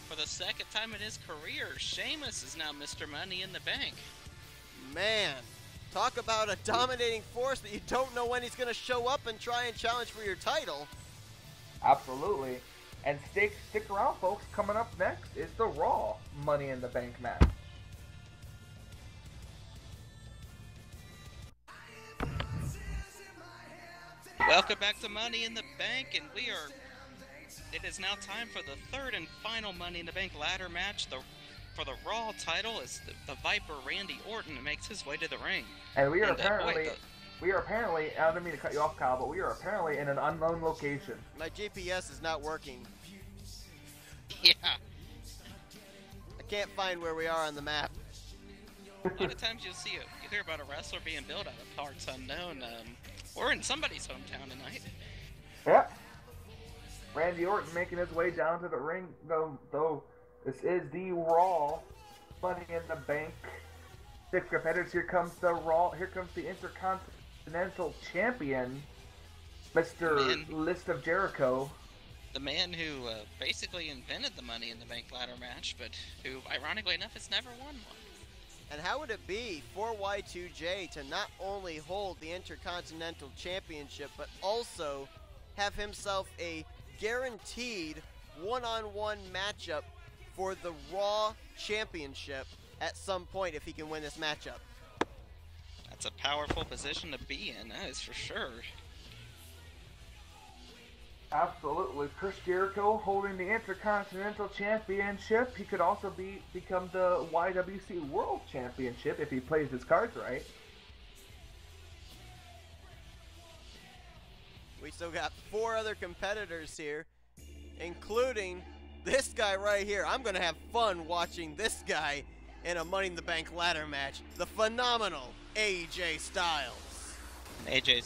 for the second time in his career, Sheamus is now Mr. Money in the Bank. Man, talk about a dominating force that you don't know when he's going to show up and try and challenge for your title. Absolutely. And stick around, folks. Coming up next is the Raw Money in the Bank match. Welcome back to Money in the Bank, and it is now time for the third and final Money in the Bank ladder match. For the Raw title is the Viper Randy Orton makes his way to the ring. And we are apparently, I don't mean to cut you off, Kyle, but we are apparently in an unknown location. My GPS is not working. Yeah. I can't find where we are on the map. A lot of times you hear about a wrestler being built out of parts unknown. We're in somebody's hometown tonight. Yep. Randy Orton making his way down to the ring, though this is the Raw Money in the Bank. 6 competitors. Here comes the Intercontinental Champion, Mr. List of Jericho. The man who basically invented the Money in the Bank ladder match, but who, ironically enough, has never won one. And how would it be for Y.W.c to not only hold the Intercontinental Championship, but also have himself a guaranteed one-on-one matchup for the Raw Championship at some point if he can win this matchup? That's a powerful position to be in, that is for sure. Absolutely. Chris Jericho holding the Intercontinental Championship. He could also become the y.W.c World Championship if he plays his cards right. We still got 4 other competitors here, including this guy right here. I'm going to have fun watching this guy in a Money in the Bank ladder match. The phenomenal AJ Styles. AJ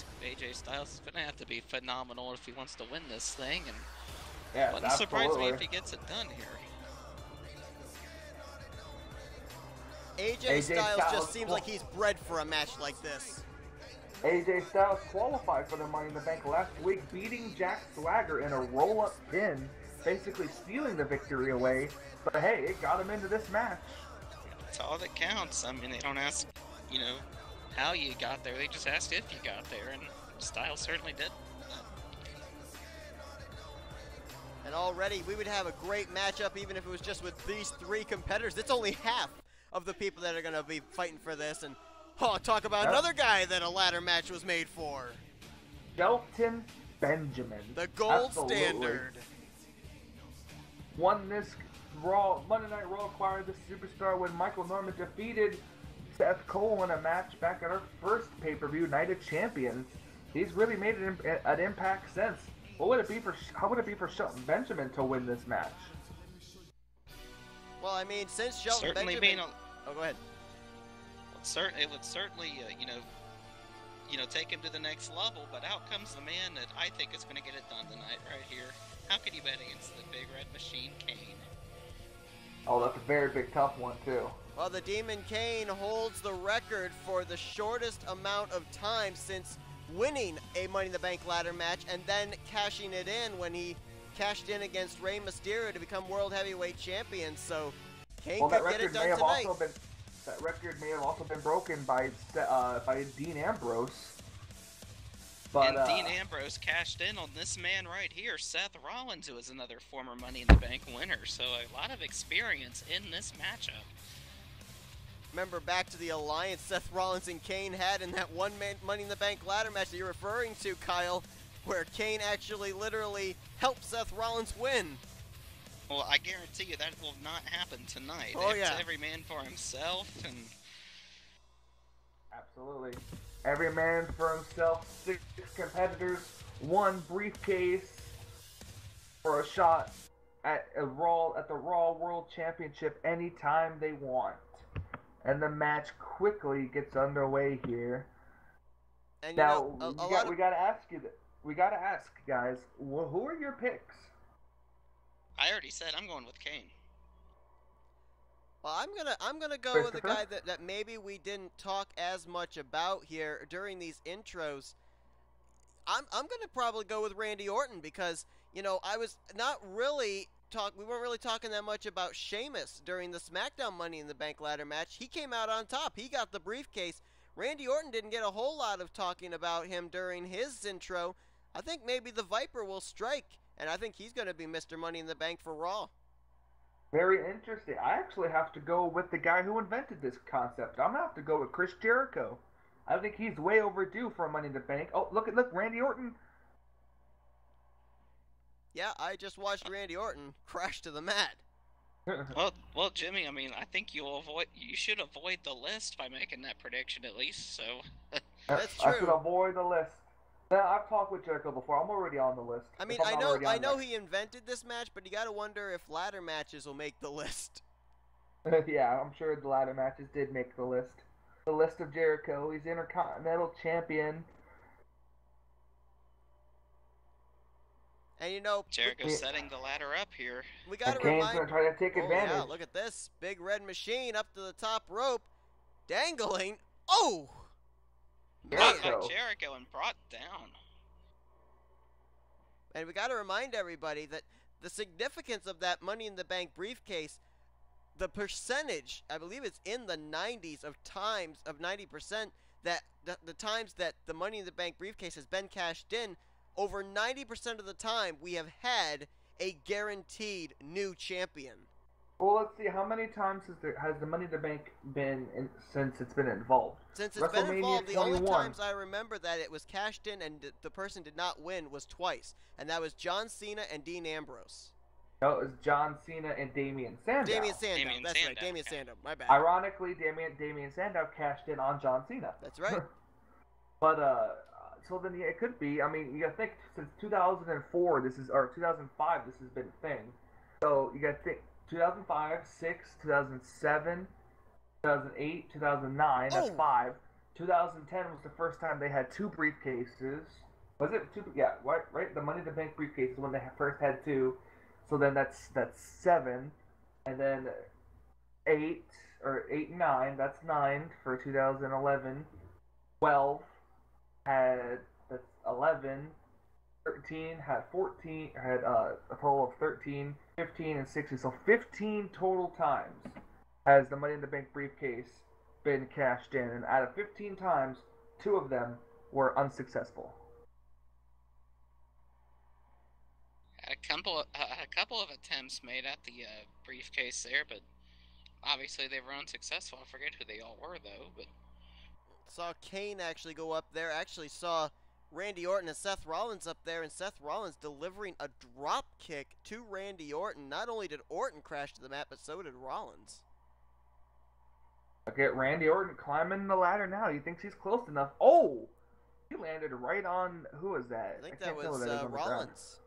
Styles is going to have to be phenomenal if he wants to win this thing, and Yes, wouldn't surprise me absolutely. if he gets it done here. AJ Styles just seems like he's bred for a match like this. AJ Styles qualified for the Money in the Bank last week, beating Jack Swagger in a roll-up pin, basically stealing the victory away. But hey, it got him into this match. That's all that counts. I mean, they don't ask, how you got there. They just asked if you got there, and Styles certainly did. And already we would have a great matchup even if it was just with these 3 competitors. It's only half of the people that are going to be fighting for this. And talk about another guy that a ladder match was made for. Shelton Benjamin. The gold Absolutely. standard. Won this Monday Night Raw, acquired the superstar when Michael Norman defeated Seth Cole in a match back at our first pay-per-view, Night of Champions. He's really made an impact since. How would it be for Shelton Benjamin to win this match? Well, I mean, since Shelton Certainly Benjamin... Oh, go ahead. It would certainly, take him to the next level, but out comes the man that I think is going to get it done tonight right here. How could you bet against the Big Red Machine, Kane? Oh, that's a very big tough one, too. Well, the Demon Kane holds the record for the shortest amount of time since winning a Money in the Bank ladder match and then cashing it in when he cashed in against Rey Mysterio to become World Heavyweight Champion. So Kane could get it done tonight. That record may have also been broken by Dean Ambrose. But, and Dean Ambrose cashed in on this man right here, Seth Rollins, who is another former Money in the Bank winner. So a lot of experience in this matchup. Remember back to the alliance Seth Rollins and Kane had in that one-man Money in the Bank ladder match that you're referring to, Kyle, where Kane actually literally helped Seth Rollins win. Well, I guarantee you that will not happen tonight. Oh, It's yeah. every man for himself, and... Absolutely. Every man for himself, 6 competitors, 1 briefcase for a shot at the Raw World Championship anytime they want. And the match quickly gets underway here. And now, we gotta ask, guys, who are your picks? I already said I'm going with Kane. Well, I'm gonna go with a guy that maybe we didn't talk as much about here during these intros. I'm gonna probably go with Randy Orton because I was not really we weren't really talking that much about Sheamus during the SmackDown Money in the Bank ladder match. He came out on top. He got the briefcase. Randy Orton didn't get a whole lot of talking about him during his intro. I think maybe the Viper will strike, and I think he's going to be Mr. Money in the Bank for Raw. Very interesting. I actually have to go with the guy who invented this concept. I'm going to have to go with Chris Jericho. I think he's way overdue for a Money in the Bank. Oh, look, Randy Orton. Yeah, I just watched Randy Orton crash to the mat. Well, Jimmy, I mean, I think you should avoid the list by making that prediction at least, so... That's true. I should avoid the list. Now, I've talked with Jericho before. I'm already on the list. I mean, I know he invented this match, but you got to wonder if ladder matches will make the list. Yeah, I'm sure the ladder matches did make the list. The list of Jericho. He's Intercontinental Champion. And Jericho's setting the ladder up here. We got to Kane's remind. gonna try to take advantage. Yeah, look at this big red machine up to the top rope, dangling. Oh, Caught by Jericho and brought down. And we got to remind everybody that the significance of that Money in the Bank briefcase, the percentage, I believe it's in the 90s of times, of 90%, that the times that the Money in the Bank briefcase has been cashed in. Over 90% of the time, we have had a guaranteed new champion. Well, let's see. How many times has the Money in the Bank been since it's been involved? Since it's been involved, the only times I remember that it was cashed in and the person did not win was twice. And that was John Cena and Dean Ambrose. No, it was John Cena and Damien Sandow. That's right, Damien Sandow. My bad. Ironically, Damien Sandow cashed in on John Cena. That's right. But, so then yeah, it could be. I mean, you gotta think since 2004, 2005, this has been a thing. So you gotta think 2005, 6, 2007, 2008, 2009. That's 5. 2010 was the first time they had 2 briefcases. Was it 2? Yeah, right. The Money in the Bank briefcase is when they first had 2. So then that's 7, and then 8 and 9. That's 9 for 2011. 12. That's 11, 13, had 14, had a total of 13, 15, and 16. So 15 total times has the Money in the Bank briefcase been cashed in. And out of 15 times, 2 of them were unsuccessful. A couple of attempts made at the briefcase there, but obviously they were unsuccessful. I forget who they all were, though, but... Saw Kane actually go up there. Actually saw Randy Orton and Seth Rollins up there, and Seth Rollins delivering a drop kick to Randy Orton. Not only did Orton crash to the mat, but so did Rollins. Look at Randy Orton climbing the ladder now. He thinks he's close enough. Oh! He landed right on, who is that? I think can't that tell was who that is on the ground. Rollins.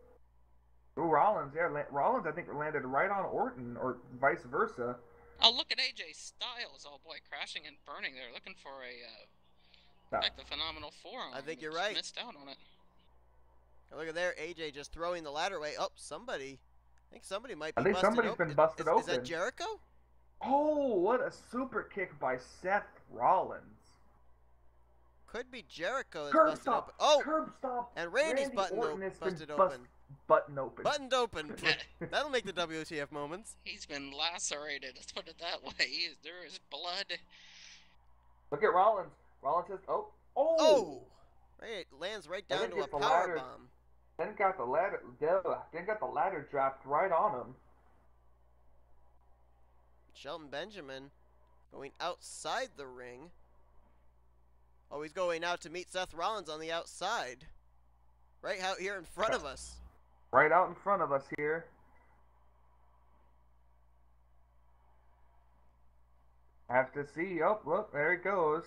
Oh, Rollins, yeah. Rollins, I think, landed right on Orton, or vice versa. Oh, look at AJ Styles, oh boy, crashing and burning there, looking for a back to Phenomenal Forearm. I think you're Just right. Missed out on it. Look at there, AJ just throwing the ladder away. Oh, somebody. I think somebody might be I think busted somebody's open. been busted open. Is that Jericho? Oh, what a super kick by Seth Rollins. Could be Jericho that's Curb busted stop. open. Oh, Curb stop. and Randy's Randy Orton has busted been open. Button open. Buttoned open. That'll make the WTF moments. He's been lacerated, let's put it that way. There is blood. Look at Rollins. Rollins says, oh. Oh! Right, lands right down to a power bomb. Then got the ladder dropped right on him. Shelton Benjamin going outside the ring. Oh, he's going out to meet Seth Rollins on the outside. Right out here in front of us. Right out in front of us here. Have to see. Oh, look, there he goes.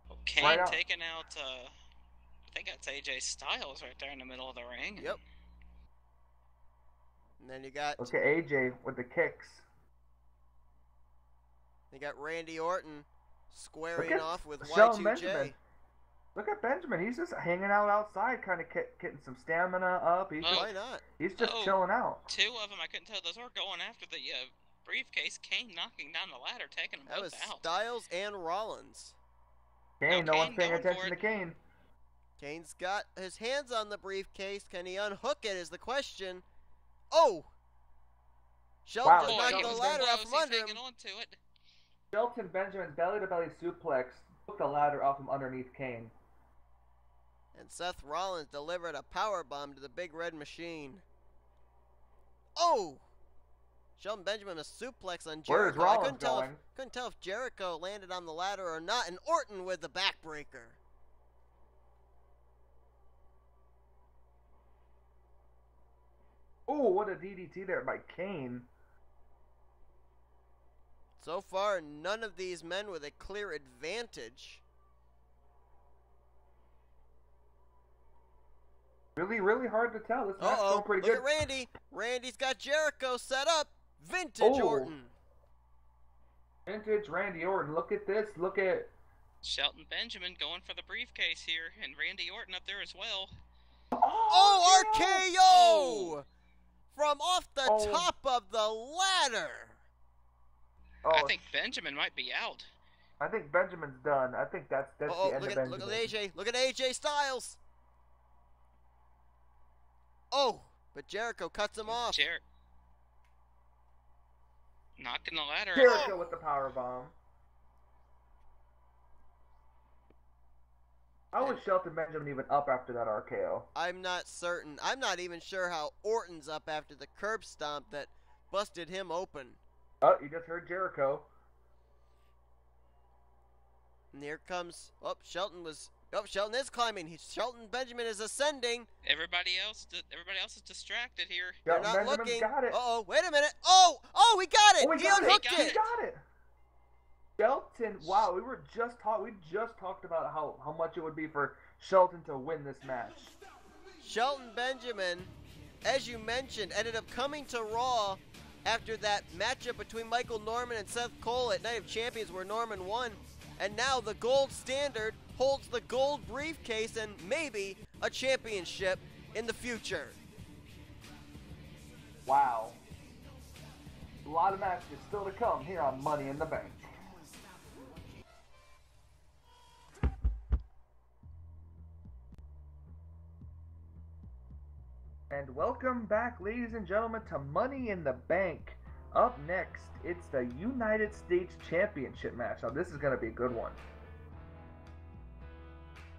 Well, Kane Right out. taking out, I think that's AJ Styles right there in the middle of the ring. Yep. And then you got Look at AJ with the kicks. Randy Orton squaring Look at off with Shelton Y2J. Benjamin. Look at Benjamin. He's just hanging out outside, kind of getting some stamina up. Why not? He's just chilling out. Two of them, I couldn't tell. Those were going after the briefcase. Kane knocking down the ladder, taking them That both was out. Styles and Rollins. Kane, no Kane one's paying going for attention to it. Kane. Kane's got his hands on the briefcase. Can he unhook it is the question. Oh! Shelton Wow. just Boy, knocked he the was ladder close. out from He's under him. hanging on to it. Shelton Benjamin's belly-to-belly suplex took the ladder off from underneath Kane. And Seth Rollins delivered a power bomb to the Big Red Machine. Oh! Shelton Benjamin a suplex on Jericho. Where's Rollins couldn't tell if Jericho landed on the ladder or not. And Orton with the backbreaker. Oh, what a DDT there by Kane. So far, none of these men with a clear advantage. Really, really hard to tell. This match's going pretty Look good. at Randy. Randy's got Jericho set up. Vintage Oh. Orton. Vintage Randy Orton. Look at this. Look at... Shelton Benjamin going for the briefcase here, and Randy Orton up there as well. Oh, RKO! RKO! From off the Oh. top of the ladder. Oh, I think Benjamin might be out. I think Benjamin's done. I think that's the end Look of at Benjamin. AJ. Look at AJ Styles. Oh, but Jericho cuts him off. Knocking the ladder Jericho out. with the power bomb. How was Shelton Benjamin even up after that RKO? I'm not certain. I'm not even sure how Orton's up after the curb stomp that busted him open. Oh, you just heard Jericho. And here comes. Oh, Shelton is climbing. Shelton Benjamin is ascending. Everybody else is distracted here. They're Shelton not Benjamin's looking. got it. Uh-oh, wait a minute. Oh, he got it. Oh, He unhooked it. He it. got it. Shelton, wow, we just talked about how much it would be for Shelton to win this match. Shelton Benjamin, as you mentioned, ended up coming to Raw after that matchup between Michael Norman and Seth Cole at Night of Champions where Norman won. And now the gold standard holds the gold briefcase and maybe a championship in the future. Wow. A lot of matches still to come here on Money in the Bank. And welcome back, ladies and gentlemen, to Money in the Bank. Up next, it's the United States Championship match. Now, this is going to be a good one.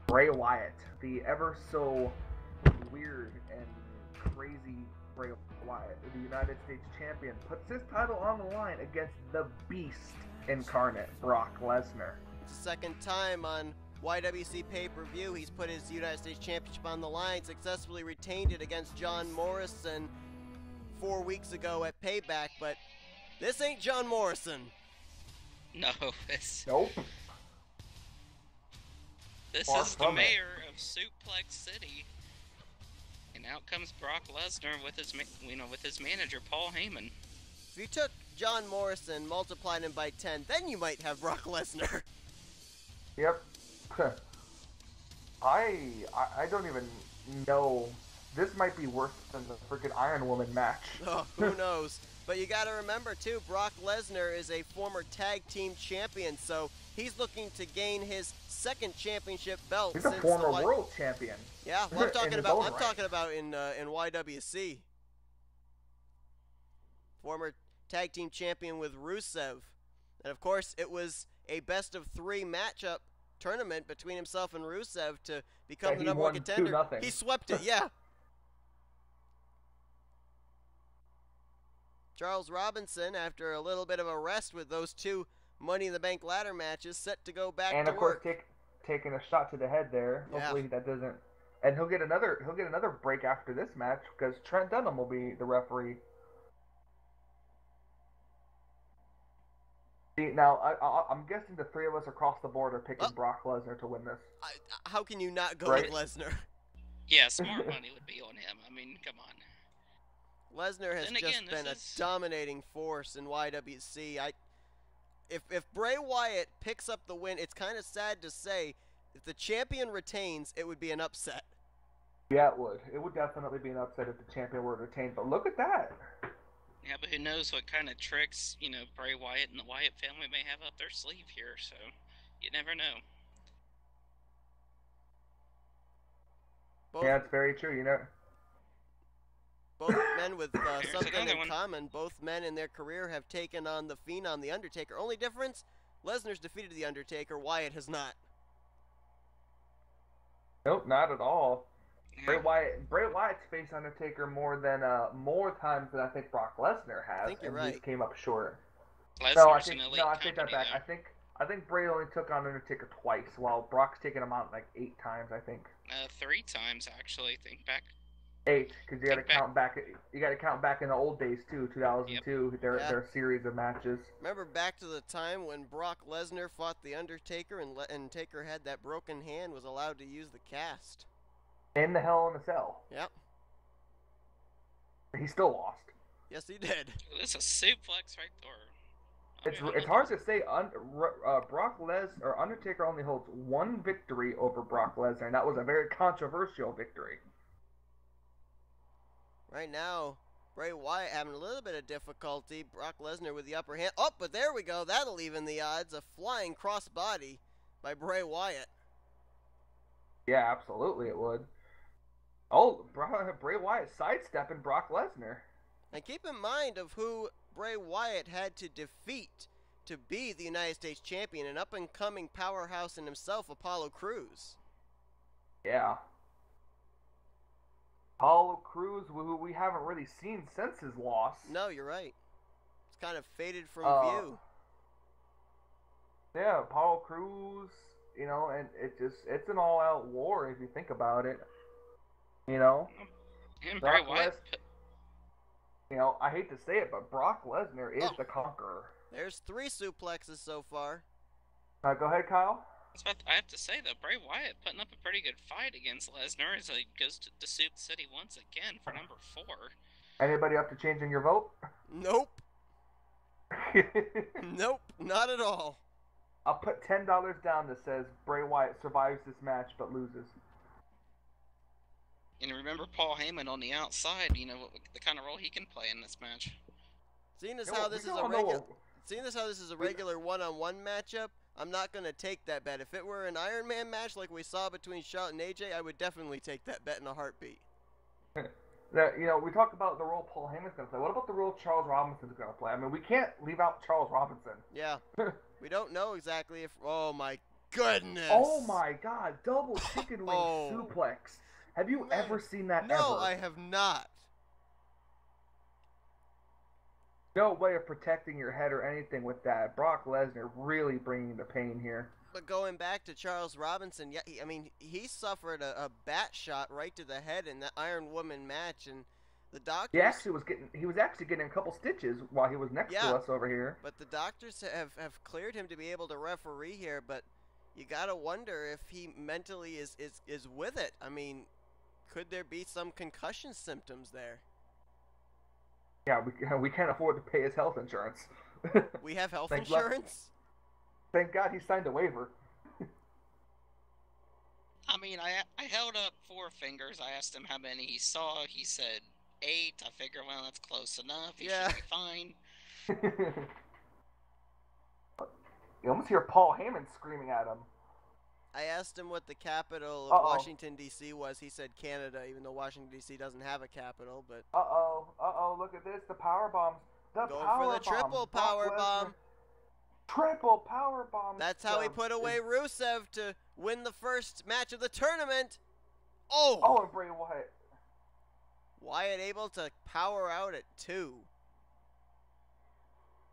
Bray Wyatt, the ever so weird and crazy Bray Wyatt, the United States Champion, puts his title on the line against the Beast incarnate, Brock Lesnar. It's the second time on y.W.c pay-per-view he's put his United States Championship on the line, successfully retained it against John Morrison 4 weeks ago at Payback, but this ain't John Morrison. No, it's Nope. this Far is the from it. mayor of Suplex City, and out comes Brock Lesnar with his with his manager Paul Heyman. If you took John Morrison, multiplied him by 10, then you might have Brock Lesnar. Yep. I don't even know. This might be worse than the freaking Iron Woman match. Oh, who knows? But you got to remember, too, Brock Lesnar is a former tag team champion, so he's looking to gain his second championship belt. He's a since former the world champion. Yeah, well, I'm In talking his about. own I'm right. talking about in y.W.c. Former tag team champion with Rusev, and of course, it was a best of 3 matchup tournament between himself and Rusev to become Yeah, the he number one won contender. 2-0. He swept it, yeah. Charles Robinson, after a little bit of a rest with those 2 Money in the Bank ladder matches, set to go back And to of course, work. taking a shot to the head there. Yeah. Hopefully that doesn't. And he'll get another break after this match because Trent Dunham will be the referee. See, now I'm guessing the 3 of us across the board are picking Oh. Brock Lesnar to win this. How can you not go Right. with Lesnar? Yeah, smart money would be on him. I mean, come on. Lesnar has Then just again, been a this is- dominating force in y.W.c. If Bray Wyatt picks up the win, it's kind of sad to say, if the champion retains, it would be an upset. Yeah, it would. It would definitely be an upset if the champion were retained. But look at that. Yeah, but who knows what kind of tricks, Bray Wyatt and the Wyatt family may have up their sleeve here, so you never know. Both, Yeah, it's very true. both men with Here's something another in one. common. Both men in their career have taken on the Phenom, The Undertaker. Only difference, Lesnar's defeated The Undertaker, Wyatt has not. Nope, not at all. Yeah. Bray Wyatt's faced Undertaker more times than I think Brock Lesnar has. I think you're and right. He's came up short. Lesnar's No, I an think elite I take that company, back. though. I think Bray only took on Undertaker twice, while Brock's taken him out like 8 times. I think 3 times, actually. Think back. 8 because you got to Think back. count back. You got to count back in the old days too. 2002, their series of matches. Remember back to the time when Brock Lesnar fought The Undertaker and Taker had that broken hand, was allowed to use the cast. In the Hell in a Cell, Yep. he still lost. Yes, he did. This is a suplex right there. It's hard to say. Brock Lesnar or Undertaker only holds 1 victory over Brock Lesnar, and that was a very controversial victory. Right now, Bray Wyatt having a little bit of difficulty. Brock Lesnar with the upper hand. Oh, but there we go. That'll even the odds. A flying crossbody by Bray Wyatt. Yeah, absolutely, it would. Oh, Bray Wyatt sidestepping Brock Lesnar. And keep in mind of who Bray Wyatt had to defeat to be the United States champion, an up-and-coming powerhouse in himself, Apollo Crews. Yeah. Apollo Crews, who we haven't really seen since his loss. No, you're right. It's kind of faded from view. Yeah, Apollo Crews, and it's an all-out war if you think about it. And Brock Bray Wyatt. I hate to say it, but Brock Lesnar is Oh. the conqueror. There's 3 suplexes so far. Go ahead, Kyle. I have to say, though, Bray Wyatt putting up a pretty good fight against Lesnar as he goes to Soup City once again for number 4. Anybody up to changing your vote? Nope. Nope, not at all. I'll put $10 down that says Bray Wyatt survives this match but loses. And remember Paul Heyman on the outside, the kind of role he can play in this match. Seeing as You how know, this we is all a know regular, what- seeing as how this is a regular one-on-one matchup, I'm not gonna take that bet. If it were an Iron Man match like we saw between Charlotte and AJ, I would definitely take that bet in a heartbeat. We talk about the role Paul Heyman's going to play. What about the role Charles Robinson's going to play? I mean, we can't leave out Charles Robinson. Yeah, we don't know exactly if. Oh my goodness! Oh my God! Double chicken wing Oh. suplex. Have you Man, ever seen that? No, ever? I have not. No way of protecting your head or anything with that. Brock Lesnar really bringing the pain here. But going back to Charles Robinson, yeah, he suffered a bat shot right to the head in the Iron Woman match, and The doctors. He was actually getting a couple stitches while he was next to us over here. But the doctors have cleared him to be able to referee here. But you gotta wonder if he mentally is with it. I mean, could there be some concussion symptoms there? Yeah, we can't afford to pay his health insurance. We have health insurance? Thank God he signed a waiver. I mean, I held up 4 fingers. I asked him how many he saw. He said 8. I figured, well, that's close enough. He should be fine. You almost hear Paul Heyman screaming at him. I asked him what the capital of Washington, D.C. was. He said Canada, even though Washington, D.C. doesn't have a capital. But look at this. The power bombs. Going for the triple power bomb. Triple power bomb. That's how he put away Rusev to win the first match of the tournament. And Bray Wyatt. Wyatt able to power out at 2.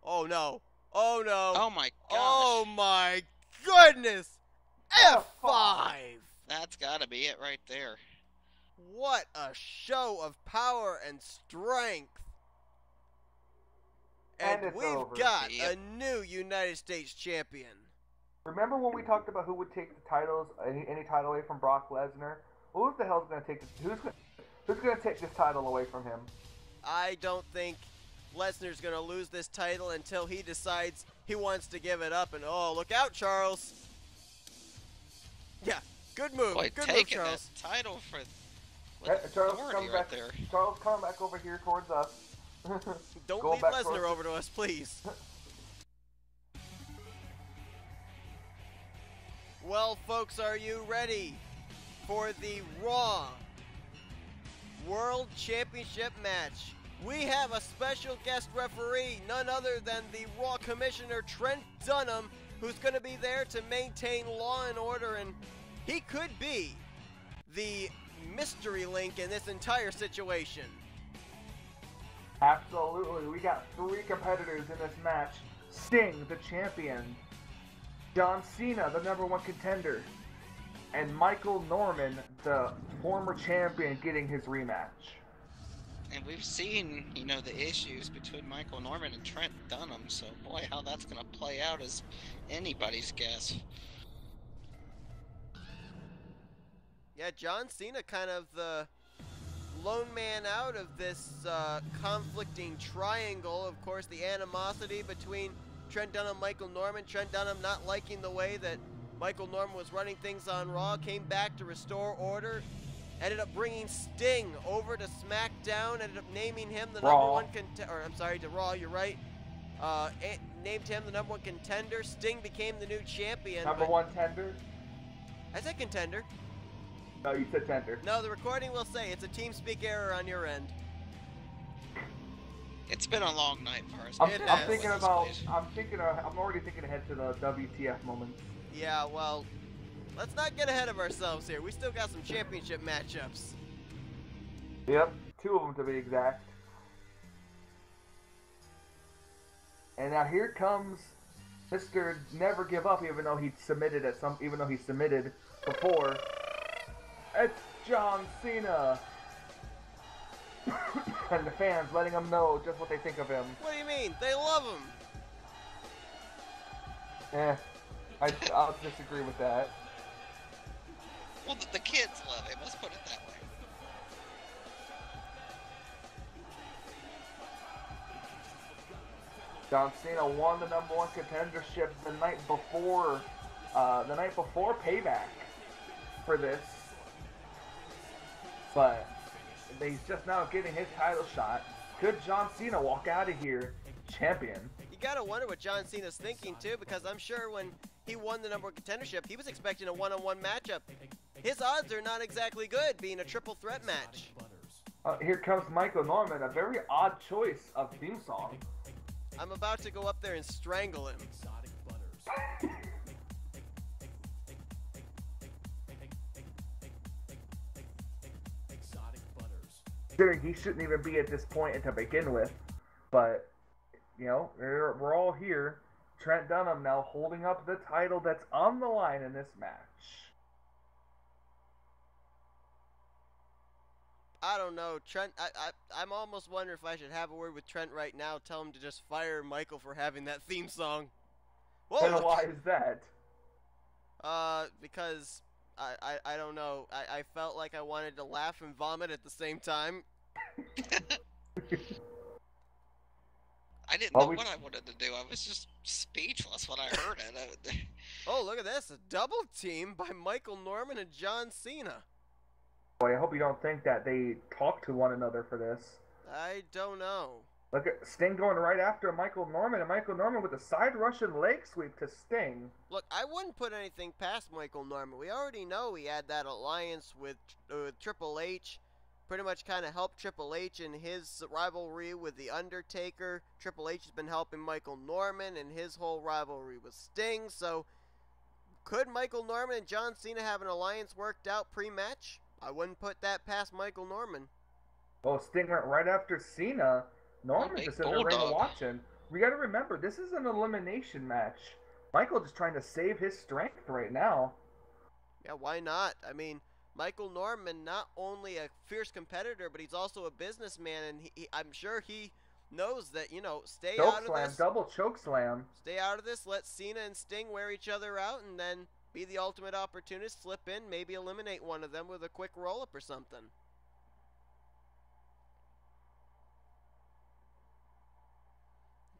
Oh, no. Oh, no. Oh, my gosh. Oh, my goodness. F5. That's got to be it right there. What a show of power and strength. And we've got a new United States champion. Remember when we talked about who would take the titles, any title away from Brock Lesnar? Who the hell's going to take this? Who's going to take this title away from him? I don't think Lesnar's going to lose this title until he decides he wants to give it up. And look out, Charles. Yeah, good move. Boy, good move, Charles. That title for Charles, come back there. Charles, come back over here towards us. Don't lead Lesnar over to us, please. Well, folks, are you ready for the Raw World Championship match? We have a special guest referee, none other than the Raw Commissioner Trent Dunham, who's going to be there to maintain law and order, and he could be the mystery link in this entire situation. Absolutely. We got 3 competitors in this match. Sting, the champion. John Cena, the #1 contender. And Michael Norman, the former champion, getting his rematch. And we've seen, the issues between Michael Norman and Trent Dunham, so boy, how that's going to play out is anybody's guess. Yeah, John Cena kind of the lone man out of this conflicting triangle. Of course, the animosity between Trent Dunham, Michael Norman. Trent Dunham not liking the way that Michael Norman was running things on Raw, came back to restore order, ended up bringing Sting over to SmackDown, ended up naming him the #1 contender. I'm sorry, to Raw, you're right. Named him the #1 contender. Sting became the new champion. #1 tender? I said contender. No, you said tender. No, the recording will say it's a TeamSpeak error on your end. It's been a long night for us. I'm already thinking ahead to the WTF moments. Yeah, well, let's not get ahead of ourselves here. We still got some championship matchups. Yep, 2 of them to be exact. And now here comes Mr. Never Give Up, even though he submitted before. It's John Cena. And the fans letting him know just what they think of him. What do you mean? They love him. I'll disagree with that. Well, the kids love him. Let's put it that way. John Cena won the #1 contendership the night before Payback for this, but he's just now getting his title shot. Could John Cena walk out of here champion? You gotta wonder what John Cena's thinking too, because I'm sure when he won the #1 contendership, he was expecting a one-on-one matchup. His odds are not exactly good, being a triple threat match. Here comes Michael Norman, a very odd choice of theme song. I'm about to go up there and strangle him. He shouldn't even be at this point to begin with, but we're all here. Trent Dunham now holding up the title that's on the line in this match. I don't know. Trent, I'm almost wondering if I should have a word with Trent right now, tell him to just fire Michael for having that theme song. Whoa, And why is that? Because I don't know. I felt like I wanted to laugh and vomit at the same time. I didn't know what I wanted to do. I was just speechless when I heard it. Oh, look at this. A double team by Michael Norman and John Cena. Boy, I hope you don't think that they talk to one another for this. I don't know. Look at Sting going right after Michael Norman, and Michael Norman with a side Russian leg sweep to Sting. Look, I wouldn't put anything past Michael Norman. We already know he had that alliance with Triple H. Pretty much kind of helped Triple H in his rivalry with The Undertaker. Triple H has been helping Michael Norman in his whole rivalry with Sting. So, could Michael Norman and John Cena have an alliance worked out pre-match? I wouldn't put that past Michael Norman. Well, Sting went right after Cena. Norman's just in the ring watching. We got to remember, this is an elimination match. Michael just trying to save his strength right now. Yeah, why not? I mean, Michael Norman, not only a fierce competitor, but he's also a businessman, and I'm sure he knows that, you know, stay out of this. Double choke slam. Stay out of this, let Cena and Sting wear each other out, and then be the ultimate opportunist, slip in, maybe eliminate one of them with a quick roll-up or something.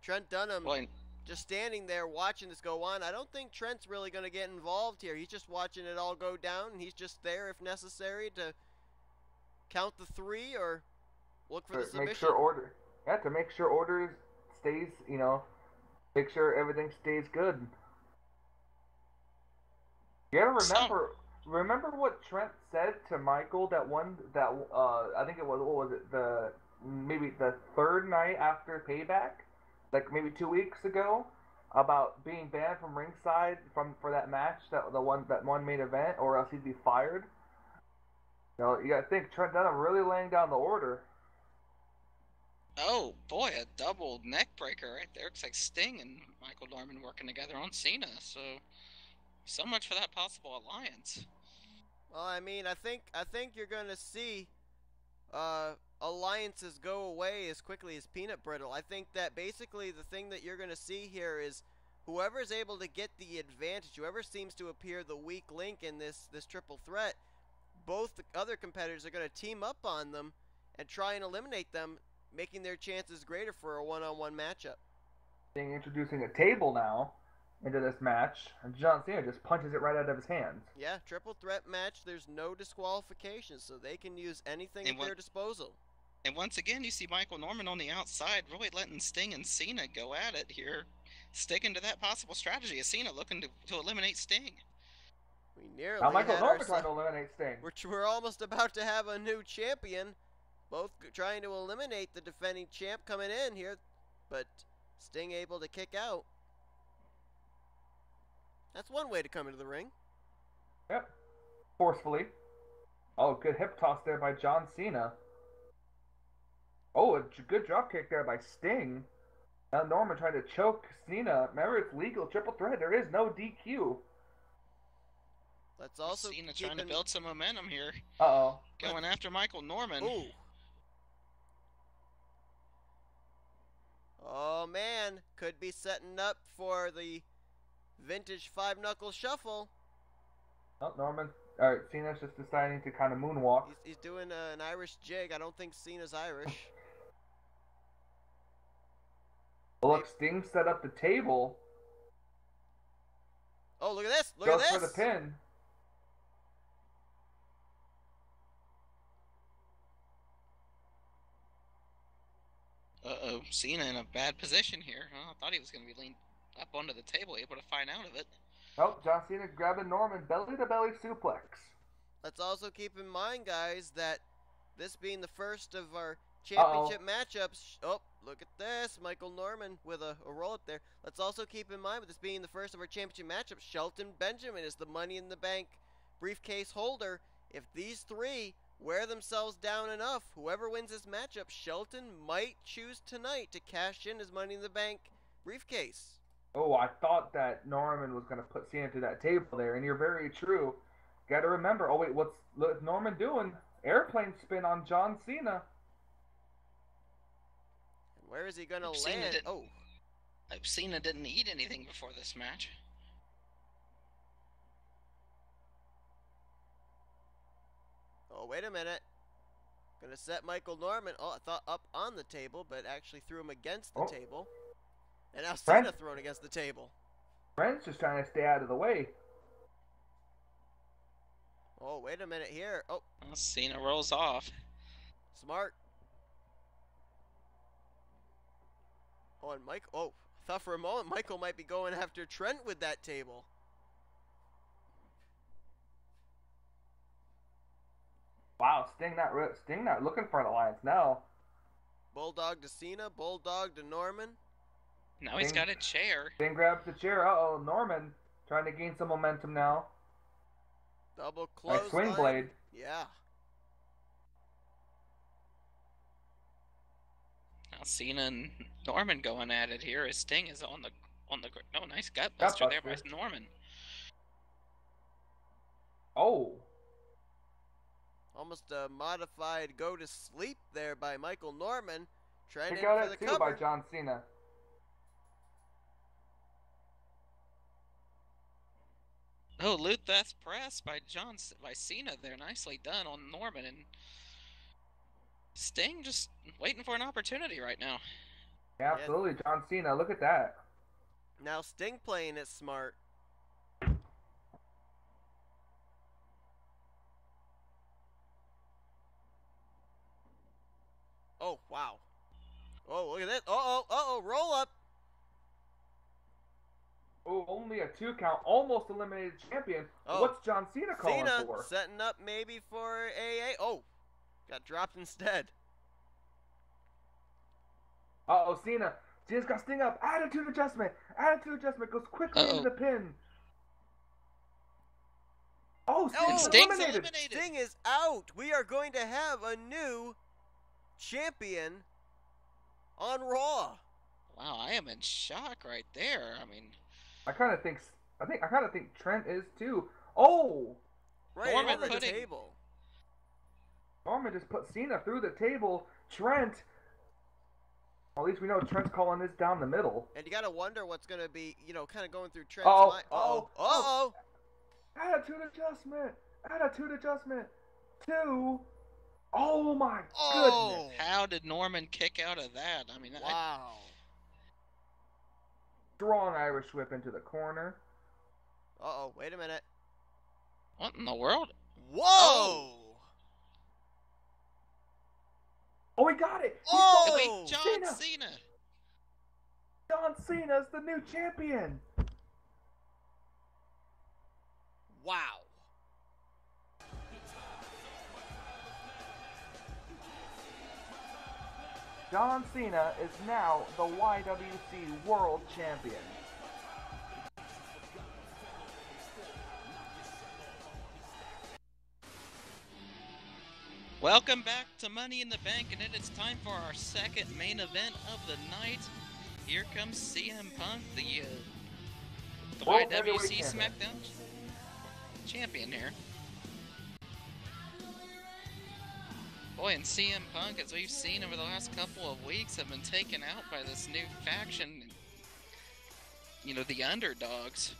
Trent Dunham just standing there watching this go on. I don't think Trent's really going to get involved here. He's just watching it all go down, and he's just there if necessary to count the three or look for the submission. To make sure order stays, you know, make sure everything stays good. You gotta remember what Trent said to Michael I think it was, what was it, maybe the third night after Payback? Like maybe 2 weeks ago, about being banned from ringside for that match, that one main event, or else he'd be fired. You know, you gotta think Trent Dunham really laying down the order. Oh boy, a double neck breaker right there. Looks like Sting and Michael Norman working together on Cena. So much for that possible alliance. Well, I mean, I think you're gonna see alliances go away as quickly as peanut brittle. I think that basically the thing that you're going to see here is whoever's able to get the advantage, whoever seems to appear the weak link in this triple threat, both the other competitors are going to team up on them and try and eliminate them, making their chances greater for a one-on-one matchup. Introducing a table now into this match, and John Cena just punches it right out of his hands. Yeah, triple threat match, there's no disqualifications, so they can use anything at their disposal. And once again, you see Michael Norman on the outside really letting Sting and Cena go at it here, sticking to that possible strategy of Cena looking to eliminate Sting. We nearly now Michael Norman trying to eliminate Sting. We're almost about to have a new champion, both trying to eliminate the defending champ coming in here, but Sting able to kick out. That's one way to come into the ring. Yep. Forcefully. Oh, good hip toss there by John Cena. Oh, a good drop kick there by Sting. Now Norman trying to choke Cena. Remember, it's legal. Triple threat. There is no DQ. Let's also Cena trying to build some momentum here. Uh-oh. Going after Michael Norman. Ooh. Oh, man. Could be setting up for the vintage five-knuckle shuffle. Oh, Norman. Cena's just deciding to kind of moonwalk. He's doing an Irish jig. I don't think Cena's Irish. Look, Sting set up the table. Oh, look at this! Look at this! Goes for the pin. Uh-oh, Cena in a bad position here. I thought he was going to be leaned up onto the table, able to find out of it. Oh, John Cena grabbing Norman, belly-to-belly suplex. Let's also keep in mind, guys, that this being the first of our championship matchups... Oh, look at this. Michael Norman with a roll-up there. Let's also keep in mind, with this being the first of our championship matchups, Shelton Benjamin is the Money in the Bank briefcase holder. If these three wear themselves down enough, whoever wins this matchup, Shelton might choose tonight to cash in his Money in the Bank briefcase. Oh, I thought that Norman was going to put Cena to that table there, and you're very true. Got to remember, oh wait, what's Norman doing? Airplane spin on John Cena. Where is he going to Cena land? didn't- Oh, Cena didn't eat anything before this match. oh, wait a minute. Going to set Michael Norman. Oh, I thought up on the table, but actually threw him against the table. And now Cena thrown against the table. Brent's just trying to stay out of the way. Oh, wait a minute here. Oh, Well, Cena rolls off. smart. Oh, and Mike. Oh, I thought for a moment Michael might be going after Trent with that table. Wow, Sting not looking for an alliance now. Bulldog to Cena, Bulldog to Norman. Now he's got a chair. Sting grabs the chair. Uh-oh, Norman trying to gain some momentum now. Double Nice close. swing blade. Yeah. Now Cena and Norman going at it here. His Sting is on the oh, nice gutbuster there by Gutbuster. Norman. Oh, Almost a modified go to sleep there by Michael Norman. Trying kick in out for the at two cover. by John Cena. Oh, Luthes press by Cena there. Nicely done on Norman, and Sting just waiting for an opportunity right now. Yeah, absolutely, John Cena. Look at that. Now Sting playing it smart. Oh, wow. Oh, look at that. Uh-oh, roll up. Oh, only a 2 count. Almost eliminated champion. Oh. What's John Cena calling Cena for? setting up maybe for AA. Oh, got dropped instead. Uh-oh, Cena. Cena's got Sting up. Attitude adjustment. Attitude adjustment goes quickly into the pin. Oh, Sting's eliminated. Sting is out. We are going to have a new champion on Raw. Wow, I am in shock right there. I mean, I kind of think Trent is too. Oh, Right Norman over the putting- table. Norman just put Cena through the table. Trent. Well, at least we know Trent's calling this down the middle. And you got to wonder what's going to be, kind of going through Trent's Uh-oh, mind. uh-oh, Uh-oh. Attitude adjustment. Attitude adjustment. 2. Oh my Oh. goodness. how did Norman kick out of that? I mean, Wow. Strong Irish whip into the corner. Uh-oh, wait a minute. what in the world? Whoa! Oh, he got it. He Oh! stole Wait, it. John Cena. John Cena's the new champion. Wow. John Cena is now the y.W.c World Champion. Welcome back to Money in the Bank, and it is time for our second main event of the night. Here comes CM Punk, the World YWC Heavyweight Champion. SmackDown champion here. Boy, and CM Punk, as we've seen over the last couple of weeks, have been taken out by this new faction, the underdogs.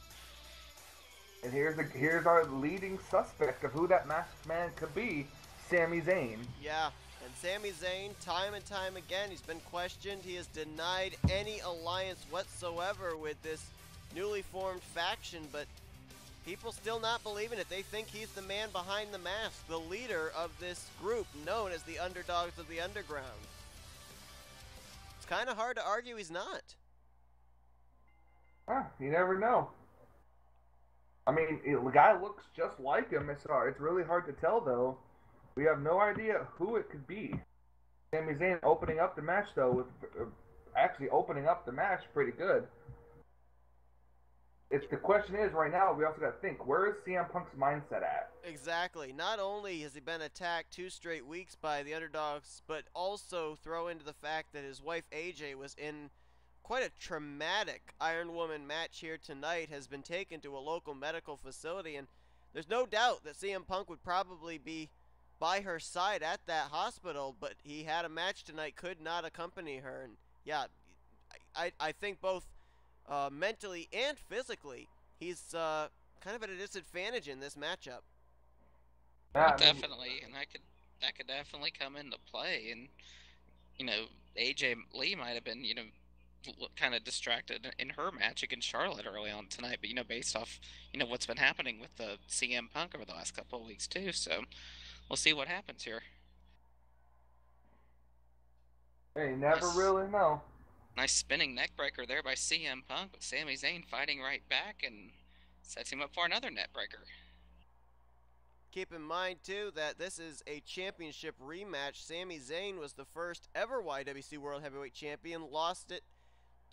And here's our leading suspect of who that masked man could be, Sami Zayn. Yeah, and Sami Zayn, time and time again, he's been questioned. He has denied any alliance whatsoever with this newly formed faction, but people still not believing it. They think he's the man behind the mask, the leader of this group known as the Underdogs of the Underground. It's kind of hard to argue he's not. You never know. I mean, the guy looks just like him. It's really hard to tell, though. We have no idea who it could be. Sami Zayn opening up the match, though, with actually opening up the match pretty good. The question is, right now, we also got to think, where is CM Punk's mindset at? Exactly. Not only has he been attacked 2 straight weeks by the Underdogs, but also throw into the fact that his wife AJ was in quite a traumatic Iron Woman match here tonight, has been taken to a local medical facility, and there's no doubt that CM Punk would probably be by her side at that hospital, but he had a match tonight, could not accompany her. And yeah, I think both mentally and physically, he's kind of at a disadvantage in this matchup. Yeah, Definitely, and that could definitely come into play. And AJ Lee might have been kind of distracted in her match against Charlotte early on tonight, but based off what's been happening with the CM Punk over the last couple of weeks too. So we'll see what happens here. Hey, you never really know. Nice spinning neck breaker there by CM Punk, but Sami Zayn fighting right back and sets him up for another neck breaker. Keep in mind, too, that this is a championship rematch. Sami Zayn was the first ever y.W.c World Heavyweight Champion, lost it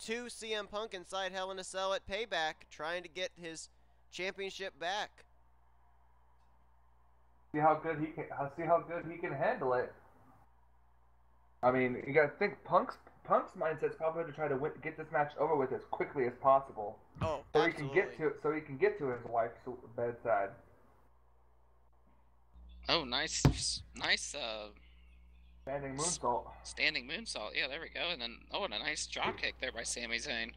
to CM Punk inside Hell in a Cell at Payback, trying to get his championship back. See how good he can handle it. I mean, you gotta think Punk's mindset's probably to try to get this match over with as quickly as possible. Oh, so absolutely. he can get to his wife's bedside. Oh, nice. Standing moonsault. Standing moonsault. Yeah, there we go. And then, and a nice drop kick there by Sami Zayn.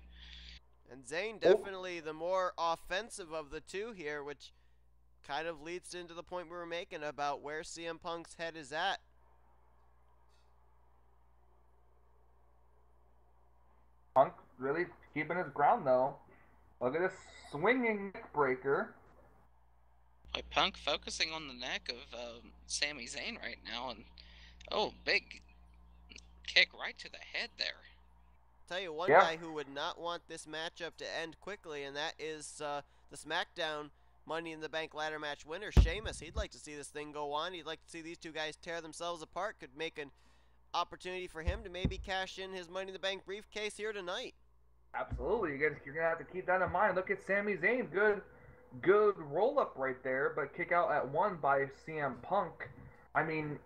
And Zayn definitely the more offensive of the two here, which kind of leads into the point we were making about where CM Punk's head is at. Punk really keeping his ground, though. Look at this swinging neck breaker. Punk focusing on the neck of Sami Zayn right now, and big kick right to the head there. Tell you one guy who would not want this matchup to end quickly, and that is the SmackDown Money in the Bank ladder match winner, Sheamus. He'd like to see this thing go on. He'd like to see these two guys tear themselves apart. Could make an opportunity for him to maybe cash in his Money in the Bank briefcase here tonight. Absolutely. You're going to have to keep that in mind. Look at Sami Zayn. Good roll-up right there, but kick out at one by CM Punk. I mean,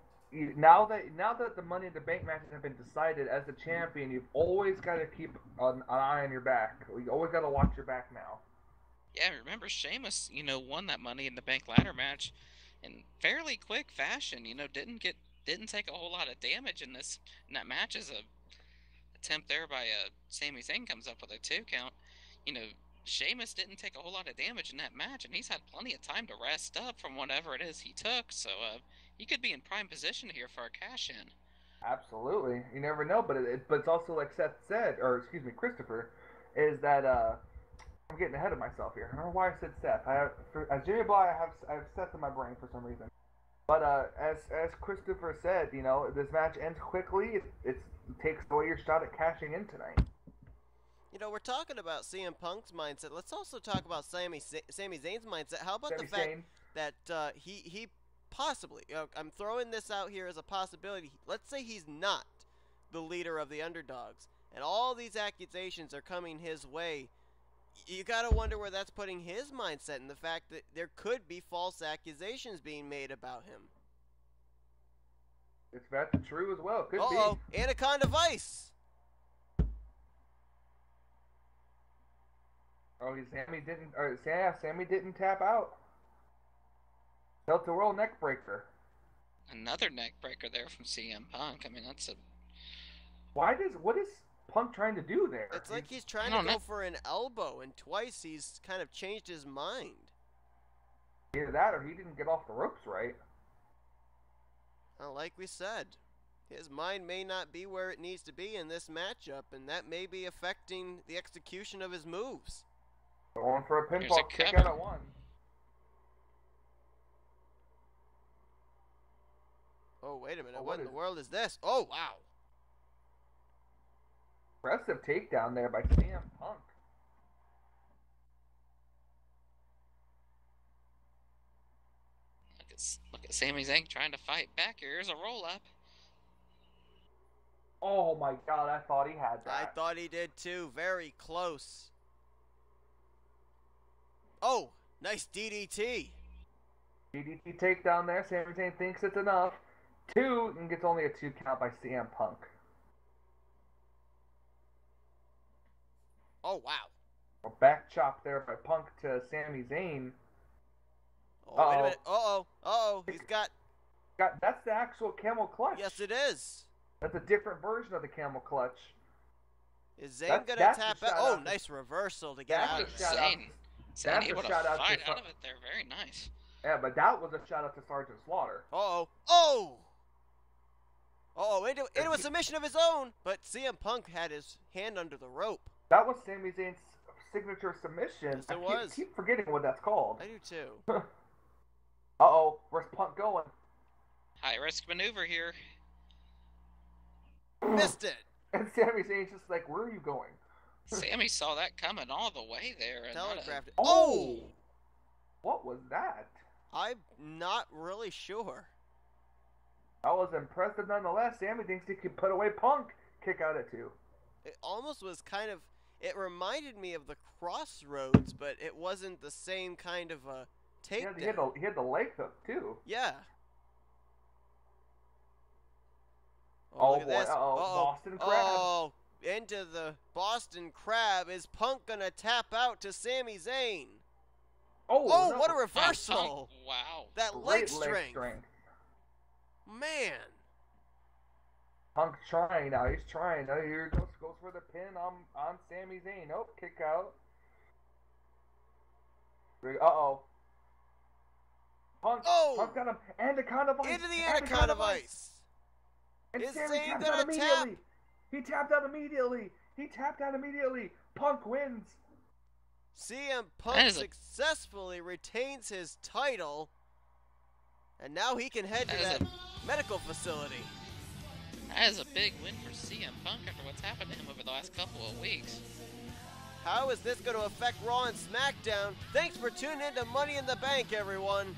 now that the Money in the Bank matches have been decided, as the champion, you've always got to keep an eye on your back. You always got to watch your back now. Yeah, remember Sheamus, won that Money in the Bank ladder match in fairly quick fashion. Didn't take a whole lot of damage in that match as a attempt there by Sami Zayn comes up with a 2 count. Sheamus didn't take a whole lot of damage in that match, and he's had plenty of time to rest up from whatever it is he took, so he could be in prime position here for a cash-in. Absolutely. You never know, but it's also like Christopher, is that, I'm getting ahead of myself here. I don't know why I said Seth. As Jimmy Bly, I have Seth in my brain for some reason. But as Christopher said, this match ends quickly. It takes away your shot at cashing in tonight. We're talking about CM Punk's mindset. Let's also talk about Sami Zayn's mindset. How about the fact that he possibly, I'm throwing this out here as a possibility. Let's say he's not the leader of the underdogs, and all these accusations are coming his way. You got to wonder where that's putting his mindset, and the fact that there could be false accusations being made about him. If that's true as well, it could be. Anaconda Vice. Oh, Sami didn't tap out. Delta World neck breaker. Another neck breaker there from CM Punk. I mean, that's a. What is Punk trying to do there? It's like he's trying to go for an elbow, and twice he's kind of changed his mind. Either that, or he didn't get off the ropes right. Well, like we said, his mind may not be where it needs to be in this matchup, and that may be affecting the execution of his moves. Going for a pinfall kick out at one. Oh, wait a minute. What in the world is this? Oh, wow. Impressive takedown there by CM Punk. Look at Sami Zayn trying to fight back. Here's a roll-up. Oh, my God. I thought he had that. I thought he did, too. Very close. Oh, nice DDT. DDT takedown there. Sami Zayn thinks it's enough. 2 and gets only a 2 count by CM Punk. Oh, wow. A back chop there by Punk to Sami Zayn. Oh, wait a minute. Uh-oh. He's got That's the actual camel clutch. Yes, it is. That's a different version of the camel clutch. Is Zayn going to tap out? Oh, nice reversal to get out of it. Zayn able to fight out of it there. Very nice. Yeah, but that was a shout out to Sergeant Slaughter. Uh-oh. Oh! Uh-oh, into a submission of his own, but CM Punk had his hand under the rope. That was Sami Zayn's signature submission. Yes, it was. I keep forgetting what that's called. I do too. Uh-oh, where's Punk going? High-risk maneuver here. Missed it. And Sami Zayn's just like, where are you going? Sammy saw that coming all the way there. And Telegraphed it. Oh! What was that? I'm not really sure. That was impressive nonetheless. Sami thinks he can put away Punk. Kick out at 2. It almost was kind of... It reminded me of the Crossroads, but it wasn't the same kind of a takedown. Yeah, he had the leg hook, too. Yeah. Oh, look at boy. this. Boston Crab. Oh, into the Boston Crab. Is Punk going to tap out to Sami Zayn? Oh, no. What a reversal. Wow. That leg strength. Man. Punk's trying now. He's trying. Now here goes for the pin on Sami Zayn. Nope, kick out. Uh-oh. Punk got him. Anaconda Vice. Into the Anaconda Vice. And Is Sami Zayn tapped gonna out immediately. He tapped out immediately. Punk wins. CM Punk successfully retains his title. And now he can head to that medical facility. That is a big win for CM Punk after what's happened to him over the last couple of weeks. How is this going to affect Raw and SmackDown? Thanks for tuning in to Money in the Bank, everyone.